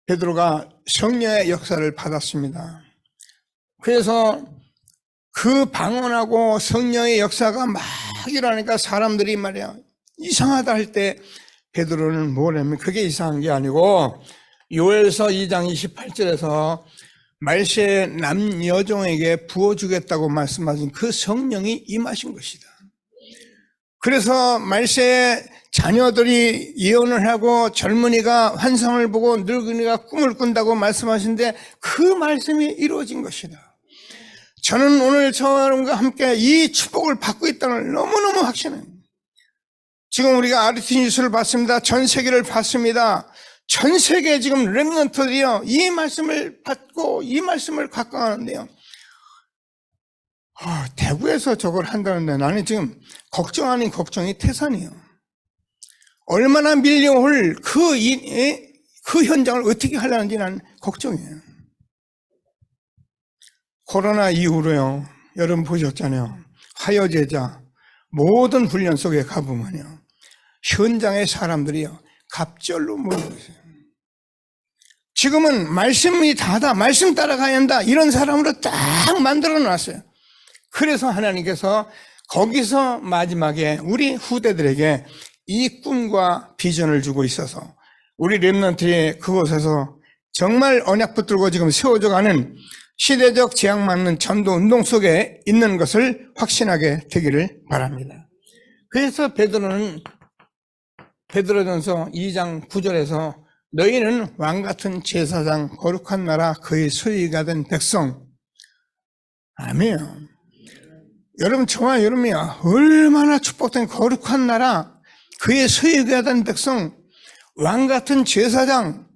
베드로가 성령의 역사를 받았습니다. 그래서 그 방언하고 성령의 역사가 막 일어나니까 사람들이 말이야 이상하다 할 때 베드로는 뭐냐면 그게 이상한 게 아니고 요엘서 2장 28절에서 말세의 남여종에게 부어주겠다고 말씀하신 그 성령이 임하신 것이다. 그래서 말세의 자녀들이 예언을 하고 젊은이가 환상을 보고 늙은이가 꿈을 꾼다고 말씀하신데 그 말씀이 이루어진 것이다. 저는 오늘 저와 여러분과 함께 이 축복을 받고 있다는 걸 너무너무 확신해요. 지금 우리가 RT 뉴스를 봤습니다. 전 세계를 봤습니다. 전 세계 지금 렘넌트들이요 이 말씀을 받고 이 말씀을 갖고 가는데요. 대구에서 저걸 한다는데 나는 지금 걱정 아닌 걱정이 태산이에요. 얼마나 밀려올 그 현장을 어떻게 하려는지 나는 걱정이에요. 코로나 이후로요, 여러분 보셨잖아요. 화요제자 모든 훈련 속에 가보면요, 현장의 사람들이요 갑절로 모이고 있어요. 지금은 말씀이 다다, 말씀 따라가야 한다, 이런 사람으로 딱 만들어 놨어요. 그래서 하나님께서 거기서 마지막에 우리 후대들에게 이 꿈과 비전을 주고 있어서 우리 렘넌트의 그곳에서 정말 언약 붙들고 지금 세워져가는 시대적 제약 맞는 전도 운동 속에 있는 것을 확신하게 되기를 바랍니다. 그래서 베드로전서 2장 9절에서 너희는 왕같은 제사장 거룩한 나라 그의 소유가 된 백성. 아멘. 여러분 저와 여러분이 얼마나 축복된 거룩한 나라 그의 소유가 된 백성, 왕같은 제사장,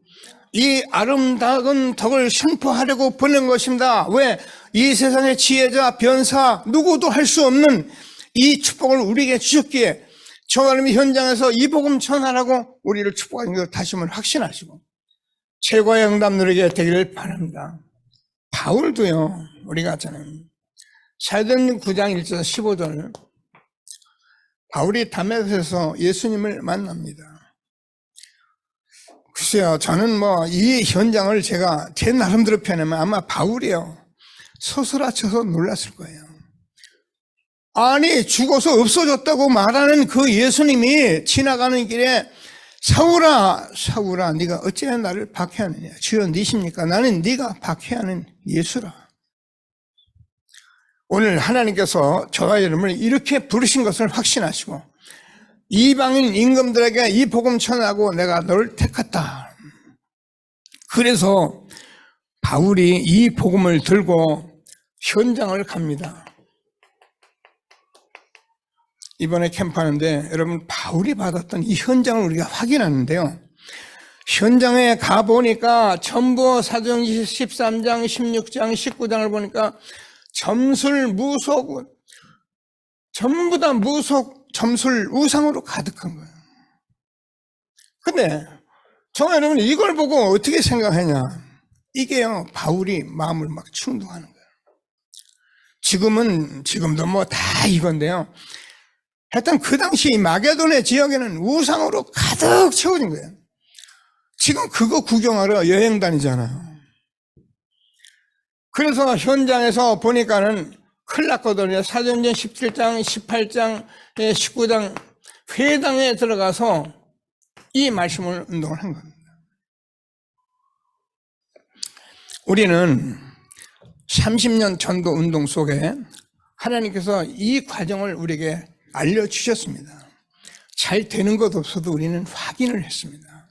이 아름다운 덕을 선포하려고 보낸 것입니다. 왜? 이 세상의 지혜자, 변사, 누구도 할 수 없는 이 축복을 우리에게 주셨기에 저와 여러분이 현장에서 이 복음 전하라고 우리를 축복하는 것을 다시 한번 확신하시고 최고의 응답 누리게 되기를 바랍니다. 바울도요, 우리가 있잖아요. 사도행전 9장 1절 15절 바울이 다메섹에서 예수님을 만납니다. 글쎄요, 저는 이 현장을 제가 제 나름대로 표현하면 아마 바울이요 서스라쳐서 놀랐을 거예요. 아니 죽어서 없어졌다고 말하는 그 예수님이 지나가는 길에 사울아 사울아 네가 어찌하여 나를 박해하느냐. 주여 니십니까? 나는 네가 박해하는 예수라. 오늘 하나님께서 저와 여러분을 이렇게 부르신 것을 확신하시고 이방인 임금들에게 이 복음 전하고 내가 너를 택했다. 그래서 바울이 이 복음을 들고 현장을 갑니다. 이번에 캠프하는데 여러분, 바울이 받았던 이 현장을 우리가 확인하는데요. 현장에 가보니까 전부 사도행전 13장, 16장, 19장을 보니까 점술, 무속, 전부 다 무속, 점술, 우상으로 가득한 거예요. 근데 저 여러분, 이걸 보고 어떻게 생각하냐? 이게요, 바울이 마음을 막 충동하는 거예요. 지금도 뭐 다 이건데요. 하여튼 그 당시 마게도네 지역에는 우상으로 가득 채워진 거예요. 지금 그거 구경하러 여행 다니잖아요. 그래서 현장에서 보니까는 큰일 났거든요. 사도행전 17장, 18장, 19장 회당에 들어가서 이 말씀을 운동을 한 겁니다. 우리는 30년 전도 운동 속에 하나님께서 이 과정을 우리에게 알려주셨습니다. 잘 되는 것 없어도 우리는 확인을 했습니다.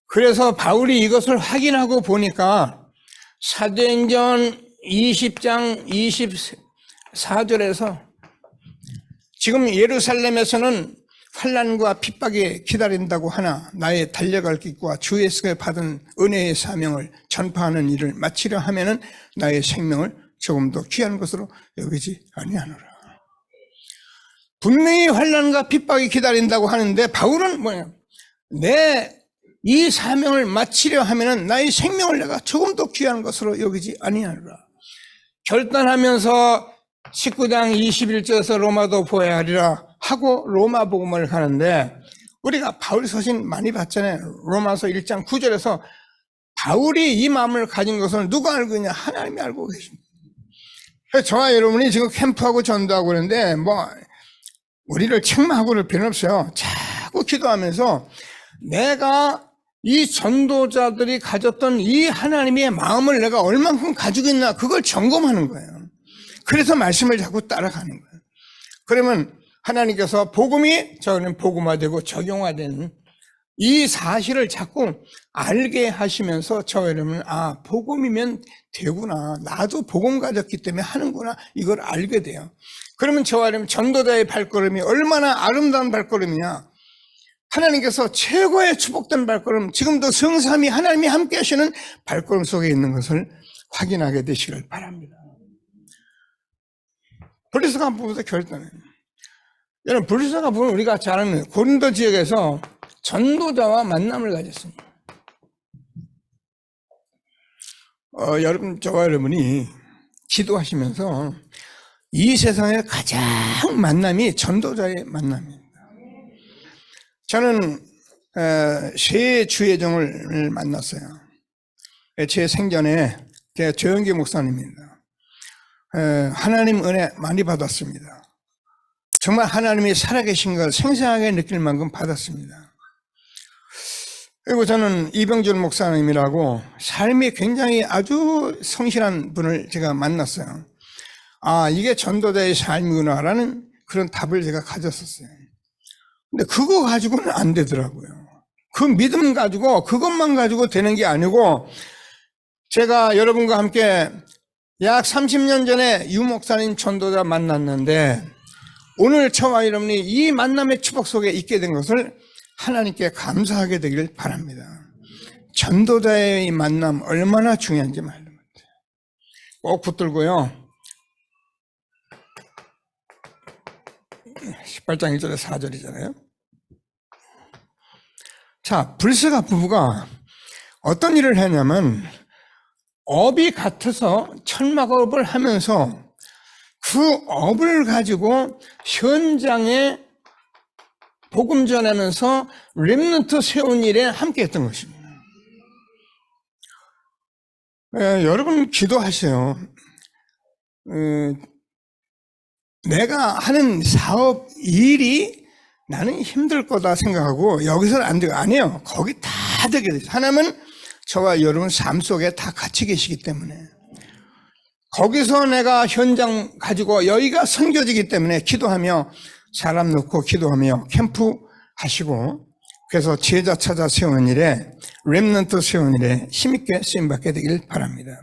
그래서 바울이 이것을 확인하고 보니까 사도행전 20장 24절에서 지금 예루살렘에서는 환난과 핍박이 기다린다고 하나 나의 달려갈 길과 주 예수께 받은 은혜의 사명을 전파하는 일을 마치려 하면은 나의 생명을 조금 더 귀한 것으로 여기지 아니하노라. 분명히 환난과 핍박이 기다린다고 하는데 바울은 뭐냐? 내 이 사명을 마치려 하면은 나의 생명을 내가 조금 더 귀한 것으로 여기지 아니하노라. 결단하면서 19장 21절에서 로마도 보아야 하리라 하고 로마 복음을 가는데, 우리가 바울 서신 많이 봤잖아요. 로마서 1장 9절에서 바울이 이 마음을 가진 것을 누가 알고 있냐? 하나님이 알고 계십니다. 그래서 저와 여러분이 지금 캠프하고 전도하고 그러는데 뭐 우리를 책망하고 그럴 필요는 없어요. 자꾸 기도하면서 내가 이 전도자들이 가졌던 이 하나님의 마음을 내가 얼만큼 가지고 있나, 그걸 점검하는 거예요. 그래서 말씀을 자꾸 따라가는 거예요. 그러면 하나님께서 복음이 저는 복음화되고 적용화되는 이 사실을 자꾸 알게 하시면서 저 여러분, 아, 복음이면 되구나, 나도 복음 가졌기 때문에 하는구나, 이걸 알게 돼요. 그러면 저와 여러분, 전도자의 발걸음이 얼마나 아름다운 발걸음이냐. 하나님께서 최고의 축복된 발걸음, 지금도 성삼위 하나님이 함께 하시는 발걸음 속에 있는 것을 확인하게 되시길 바랍니다. 브리스가 부부도 결단해요. 여러분, 브리스가 부부는 우리가 잘 아는 고린도 지역에서 전도자와 만남을 가졌습니다. 여러분, 저와 여러분이 기도하시면서 이 세상의 가장 만남이 전도자의 만남입니다. 저는 세 주의종을 만났어요. 제 생전에 제 조영기 목사님입니다. 하나님 은혜 많이 받았습니다. 정말 하나님이 살아계신 걸 생생하게 느낄 만큼 받았습니다. 그리고 저는 이병준 목사님이라고 삶이 굉장히 아주 성실한 분을 제가 만났어요. 아, 이게 전도자의 삶이구나라는 그런 답을 제가 가졌었어요. 근데 그거 가지고는 안 되더라고요. 그 믿음 가지고, 그것만 가지고 되는 게 아니고, 제가 여러분과 함께 약 30년 전에 유 목사님 전도자 만났는데, 오늘 저와 여러분이 이 만남의 축복 속에 있게 된 것을 하나님께 감사하게 되길 바랍니다. 전도자의 만남 얼마나 중요한지 말로 못해요. 꼭 붙들고요. 18장 1절에 4절이잖아요. 자, 브리스가 부부가 어떤 일을 했냐면, 업이 같아서 천막업을 하면서 그 업을 가지고 현장에 복음 전하면서 렘넌트 세운 일에 함께 했던 것입니다. 여러분 기도하세요. 내가 하는 사업 일이 나는 힘들 거다 생각하고 여기서는 안 되고, 아니에요. 거기 다 되게 돼요. 하나님은 저와 여러분 삶 속에 다 같이 계시기 때문에, 거기서 내가 현장 가지고 여기가 섬겨지기 때문에 기도하며 사람 넣고 기도하며 캠프 하시고, 그래서 제자 찾아 세우는 일에 렘넌트 세운일에 힘있게 쓰임받게 되길 바랍니다.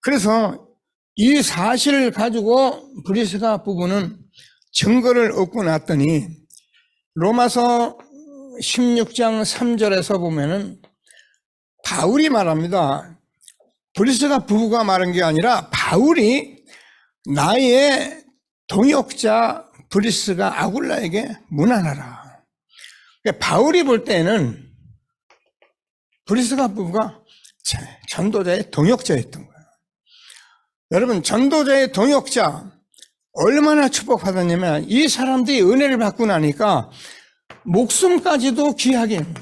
그래서 이 사실을 가지고 브리스가 부부는 증거를 얻고 났더니 로마서 16장 3절에서 보면은 바울이 말합니다. 브리스가 부부가 말한 게 아니라 바울이 나의 동역자 브리스가 아굴라에게 문안하라. 바울이 볼 때는 브리스가 부부가 전도자의 동역자였던 거예요. 여러분, 전도자의 동역자 얼마나 축복받았냐면 이 사람들이 은혜를 받고 나니까 목숨까지도 귀하게 합니다.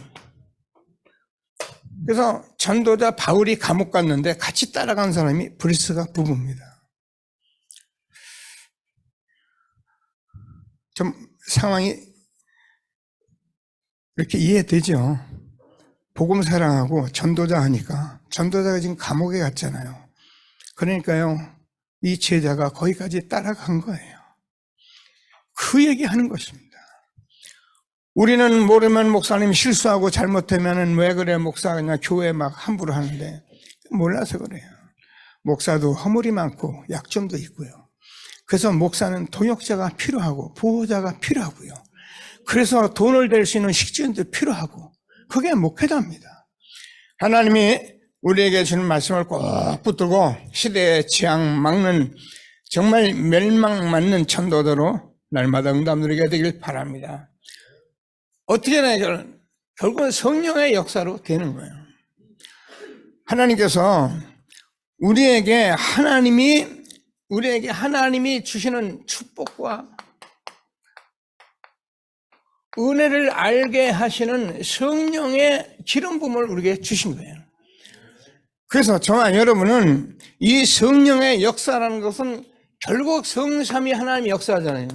그래서 전도자 바울이 감옥 갔는데 같이 따라간 사람이 브리스가 부부입니다. 좀 상황이 이렇게 이해되죠? 복음 사랑하고 전도자 하니까 전도자가 지금 감옥에 갔잖아요. 그러니까요, 이 제자가 거기까지 따라간 거예요. 그 얘기하는 것입니다. 우리는 모르면 목사님 실수하고 잘못하면 왜 그래 목사 그냥 교회 막 함부로 하는데 몰라서 그래요. 목사도 허물이 많고 약점도 있고요. 그래서 목사는 동역자가 필요하고 보호자가 필요하고요. 그래서 돈을 댈 수 있는 식지원도 필요하고 그게 목회자입니다. 하나님이 우리에게 주는 말씀을 꼭 붙들고 시대의 지향 막는 정말 멸망 맞는 전도자로 날마다 응답 누리게 되길 바랍니다. 어떻게 해야 결국은 성령의 역사로 되는 거예요. 하나님께서 우리에게 하나님이 주시는 축복과 은혜를 알게 하시는 성령의 기름 부음을 우리에게 주신 거예요. 그래서 저와 여러분은 이 성령의 역사라는 것은 결국 성삼위 하나님의 역사잖아요.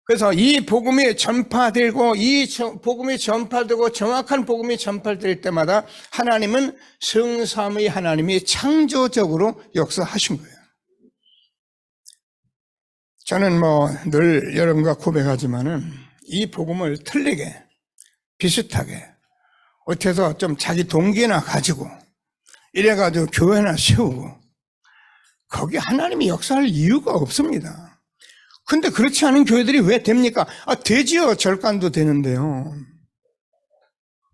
그래서 이 복음이 전파되고 정확한 복음이 전파될 때마다 하나님은 성삼위 하나님이 창조적으로 역사하신 거예요. 저는 늘 여러분과 고백하지만은 이 복음을 틀리게 비슷하게 어떻게 해서 좀 자기 동기나 가지고 이래가지고 교회나 세우고 거기 하나님이 역사할 이유가 없습니다. 근데 그렇지 않은 교회들이 왜 됩니까? 되지요. 절간도 되는데요.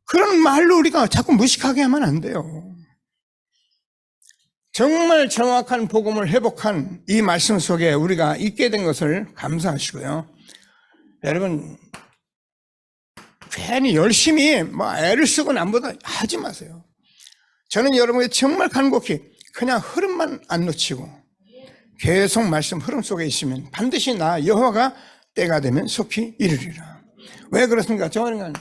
그런 말로 우리가 자꾸 무식하게 하면 안 돼요. 정말 정확한 복음을 회복한 이 말씀 속에 우리가 있게 된 것을 감사하시고요. 여러분, 괜히 열심히 애를 쓰고 남보다 하지 마세요. 저는 여러분에게 정말 간곡히 그냥 흐름만 안 놓치고 계속 말씀 흐름 속에 있으면 반드시 나 여호와가 때가 되면 속히 이르리라. 왜 그렇습니까? 저는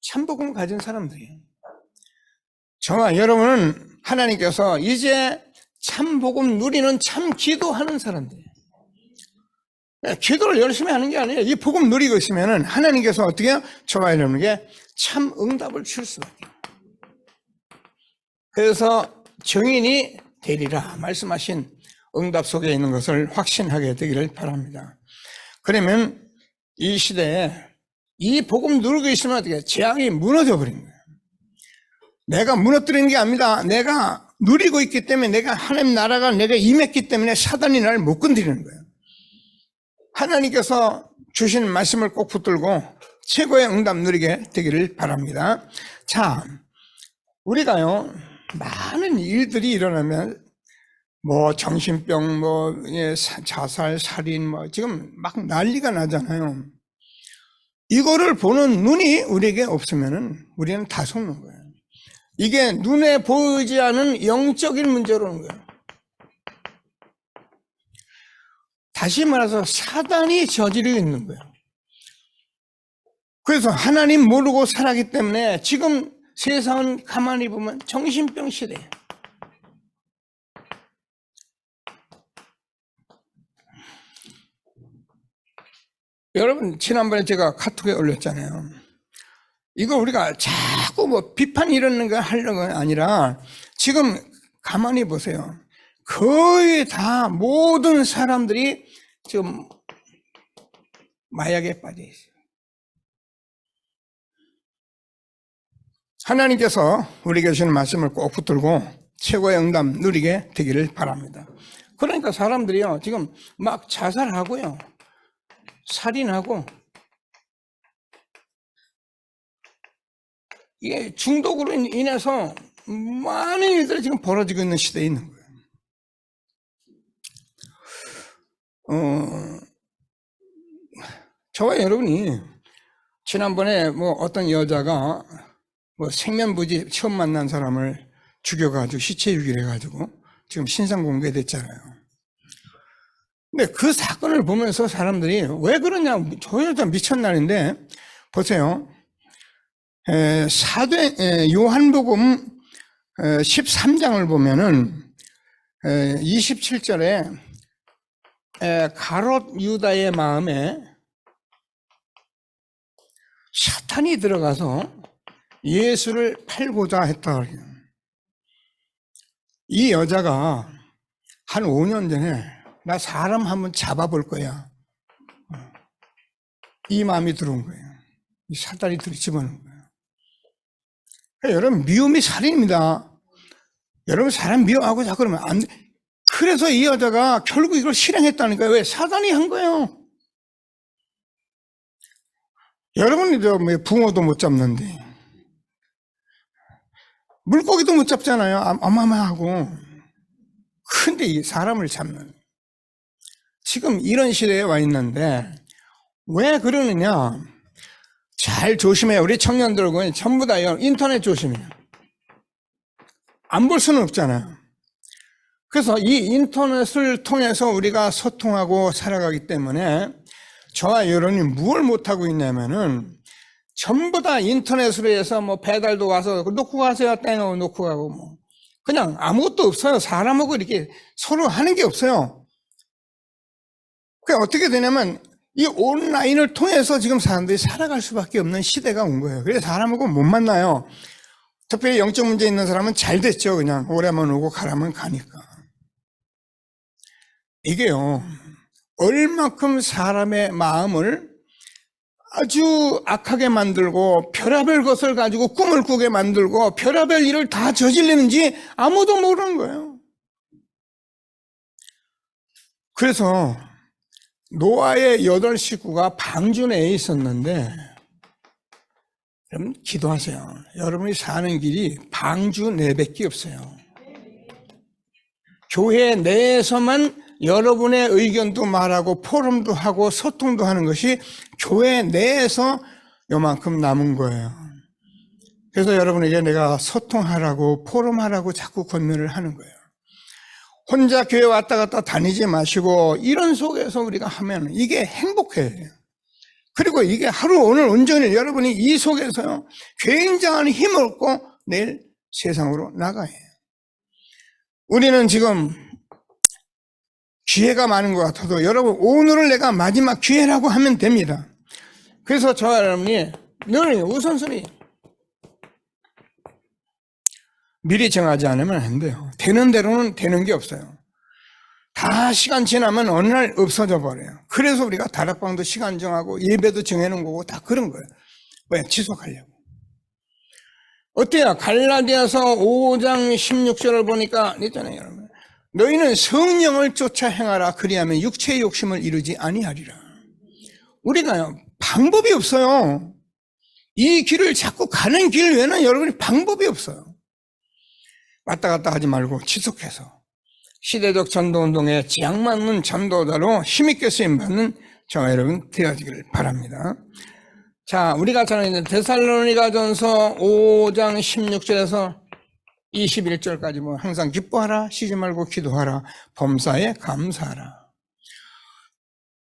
참복음을 가진 사람들이에요. 저와 여러분은 하나님께서 이제 참복음 누리는 참 기도하는 사람들이에요. 기도를 열심히 하는 게 아니에요. 이 복음 누리고 있으면 하나님께서 어떻게 해요? 저와 여러분에게 참 응답을 줄 수밖에. 그래서 증인이 되리라 말씀하신 응답 속에 있는 것을 확신하게 되기를 바랍니다. 그러면 이 시대에 이 복음 누리고 있으면 어떻게 재앙이 무너져 버린 거예요. 내가 무너뜨리는 게 아닙니다. 내가 누리고 있기 때문에 내가 하나님 나라가 내가 임했기 때문에 사단이 나를 못 건드리는 거예요. 하나님께서 주신 말씀을 꼭 붙들고 최고의 응답 누리게 되기를 바랍니다. 자, 우리가요 많은 일들이 일어나면 정신병, 자살, 살인, 지금 막 난리가 나잖아요. 이거를 보는 눈이 우리에게 없으면은 우리는 다 속는 거예요. 이게 눈에 보이지 않은 영적인 문제로는 거예요. 다시 말해서 사단이 저지르고 있는 거예요. 그래서 하나님 모르고 살았기 때문에 지금 세상은 가만히 보면 정신병 시대예요. 여러분, 지난번에 제가 카톡에 올렸잖아요. 이거 우리가 자꾸 비판 이런 거 하려는 건 아니라 지금 가만히 보세요. 거의 다 모든 사람들이 지금 마약에 빠져 있어요. 하나님께서 우리에게 주시는 말씀을 꼭 붙들고 최고의 응답 누리게 되기를 바랍니다. 그러니까 사람들이요, 지금 막 자살하고요, 살인하고, 이게 중독으로 인해서 많은 일들이 지금 벌어지고 있는 시대에 있는 거예요. 저와 여러분이 지난번에 뭐 어떤 여자가 뭐 생면부지 처음 만난 사람을 죽여가지고 시체 유기를 해가지고 지금 신상 공개됐잖아요. 근데 그 사건을 보면서 사람들이 왜 그러냐, 저 여자 미쳤나는데, 보세요. 요한복음 13장을 보면은 27절에 가롯 유다의 마음에 사탄이 들어가서 예수를 팔고자 했다. 이 여자가 한 5년 전에 나 사람 한번 잡아볼 거야, 이 마음이 들어온 거예요. 이 사탄이 들이집어넣은 거예요. 여러분, 미움이 살인입니다. 여러분, 사람 미워하고 자꾸 그러면 안 돼. 그래서 이 여자가 결국 이걸 실행했다니까요. 왜? 사단이 한 거예요. 여러분이 붕어도 못 잡는데, 물고기도 못 잡잖아요. 어마어마하고. 근데 이 사람을 잡는. 지금 이런 시대에 와 있는데, 왜 그러느냐? 잘 조심해요. 우리 청년들은 전부 다 인터넷 조심해요. 안 볼 수는 없잖아요. 그래서 이 인터넷을 통해서 우리가 소통하고 살아가기 때문에 저와 여러분이 뭘 못하고 있냐면은 전부 다 인터넷으로 해서 뭐 배달도 와서 놓고 가세요, 땡하고 놓고 가고 뭐 그냥 아무것도 없어요. 사람하고 이렇게 서로 하는 게 없어요. 그게 어떻게 되냐면 이 온라인을 통해서 지금 사람들이 살아갈 수밖에 없는 시대가 온 거예요. 그래서 사람하고 못 만나요. 특별히 영적 문제 있는 사람은 잘 됐죠. 그냥 오래만 오고 가라면 가니까. 이게요, 얼마큼 사람의 마음을 아주 악하게 만들고 별의별 것을 가지고 꿈을 꾸게 만들고 별의별 일을 다 저지르는지 아무도 모르는 거예요. 그래서 노아의 8 식구가 방주 내에 있었는데, 여러분 기도하세요. 여러분이 사는 길이 방주 내밖에 없어요. 교회 내에서만 여러분의 의견도 말하고 포럼도 하고 소통도 하는 것이 교회 내에서 요만큼 남은 거예요. 그래서 여러분에게 내가 소통하라고 포럼하라고 자꾸 권면을 하는 거예요. 혼자 교회 왔다 갔다 다니지 마시고 이런 속에서 우리가 하면 이게 행복해요. 그리고 이게 하루 오늘 온전히 여러분이 이 속에서요 굉장한 힘을 얻고 내일 세상으로 나가야 해요. 우리는 지금 기회가 많은 것 같아도 여러분 오늘을 내가 마지막 기회라고 하면 됩니다. 그래서 저와 여러분이 늘 우선순위 미리 정하지 않으면 안 돼요. 되는 대로는 되는 게 없어요. 다 시간 지나면 어느 날 없어져 버려요. 그래서 우리가 다락방도 시간 정하고 예배도 정해놓은 거고 다 그런 거예요. 왜? 지속하려고. 어때요? 갈라디아서 5장 16절을 보니까 있잖아요, 여러분. 너희는 성령을 쫓아 행하라. 그리하면 육체의 욕심을 이루지 아니하리라. 우리가요 방법이 없어요. 이 길을 자꾸 가는 길 외에는 여러분이 방법이 없어요. 왔다 갔다 하지 말고 지속해서 시대적 전도운동에 지향맞는 전도자로 힘있게 쓰임받는 저와 여러분 되어지기를 바랍니다. 자, 우리가 잘 아는 데살로니가전서 5장 16절에서 21절까지 뭐 항상 기뻐하라, 쉬지 말고 기도하라, 범사에 감사하라.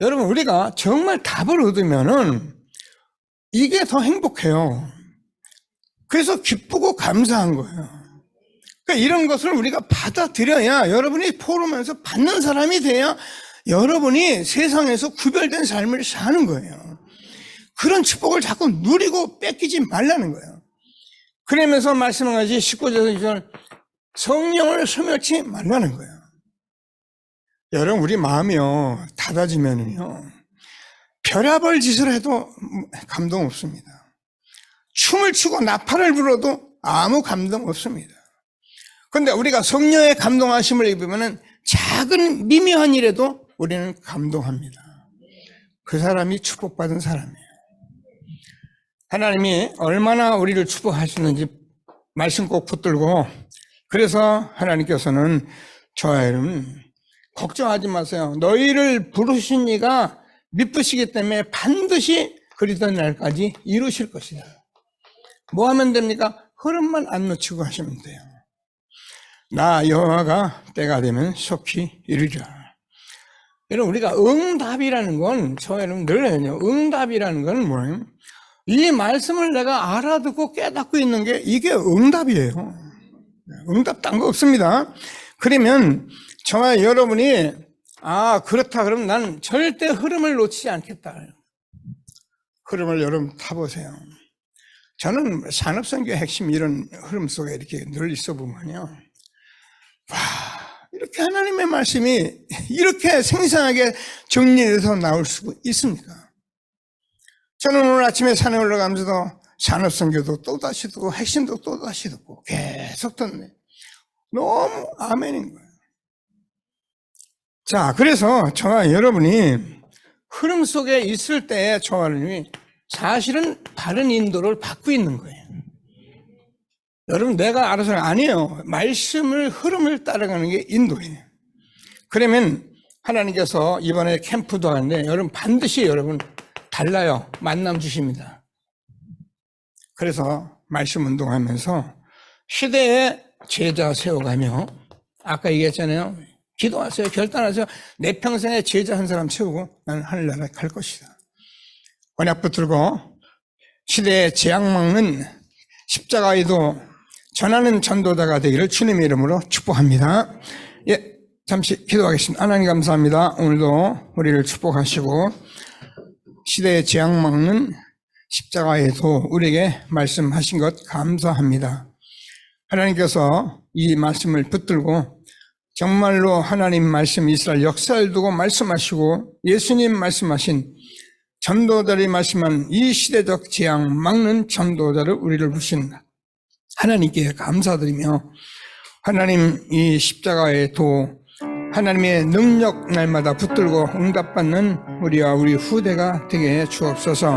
여러분 우리가 정말 답을 얻으면은 이게 더 행복해요. 그래서 기쁘고 감사한 거예요. 그러니까 이런 것을 우리가 받아들여야 여러분이 포럼에서 받는 사람이 돼야 여러분이 세상에서 구별된 삶을 사는 거예요. 그런 축복을 자꾸 누리고 뺏기지 말라는 거예요. 그러면서 말씀한 것이 19절 20절 성령을 소멸치 말라는 거예요. 여러분 우리 마음이요 닫아지면은요 별의별 짓을 해도 감동 없습니다. 춤을 추고 나팔을 불어도 아무 감동 없습니다. 그런데 우리가 성령의 감동하심을 입으면 작은 미묘한 일에도 우리는 감동합니다. 그 사람이 축복받은 사람이에요. 하나님이 얼마나 우리를 축복하시는지 말씀 꼭 붙들고, 그래서 하나님께서는 저와 여러분 걱정하지 마세요. 너희를 부르신 이가 미쁘시기 때문에 반드시 그리던 날까지 이루실 것이다. 뭐 하면 됩니까? 흐름만 안 놓치고 하시면 돼요. 나 여호와가 때가 되면 속히 이루리라. 여러분, 우리가 응답이라는 건, 저 여러분 늘 해요. 응답이라는 건 뭐예요? 이 말씀을 내가 알아듣고 깨닫고 있는 게 이게 응답이에요. 응답 딴 거 없습니다. 그러면 저와 여러분이 그렇다 그러면 나는 절대 흐름을 놓치지 않겠다. 흐름을 여러분 타보세요. 저는 산업선교의 핵심 이런 흐름 속에 이렇게 늘 있어 보면요, 이렇게 하나님의 말씀이 이렇게 생생하게 정리돼서 나올 수 있습니까? 저는 오늘 아침에 산에 올라가면서도 산업선교도 또다시 듣고 핵심도 또다시 듣고 계속 듣네. 너무 아멘인 거예요. 자, 그래서 저와 여러분이 흐름 속에 있을 때에 저와 여러분이 사실은 바른 인도를 받고 있는 거예요. 여러분, 내가 알아서는 아니에요. 말씀을, 흐름을 따라가는 게 인도예요. 그러면 하나님께서 이번에 캠프도 하는데 여러분 반드시 여러분 달라요. 만남 주십니다. 그래서 말씀 운동하면서 시대에 제자 세워가며, 아까 얘기했잖아요. 기도하세요. 결단하세요. 내 평생에 제자 한 사람 세우고 나는 하늘나라에 갈 것이다. 언약 붙들고 시대에 재앙 막는 십자가에도 전하는 전도자가 되기를 주님의 이름으로 축복합니다. 예, 잠시 기도하겠습니다. 하나님 감사합니다. 오늘도 우리를 축복하시고 시대에 재앙 막는 십자가에도 우리에게 말씀하신 것 감사합니다. 하나님께서 이 말씀을 붙들고 정말로 하나님 말씀 이스라엘 역사를 두고 말씀하시고 예수님 말씀하신 전도자들이 말씀한 이 시대적 재앙 막는 전도자를 우리를 부르신 하나님께 감사드리며, 하나님 이 십자가의 도 하나님의 능력 날마다 붙들고 응답받는 우리와 우리 후대가 되게 해 주옵소서.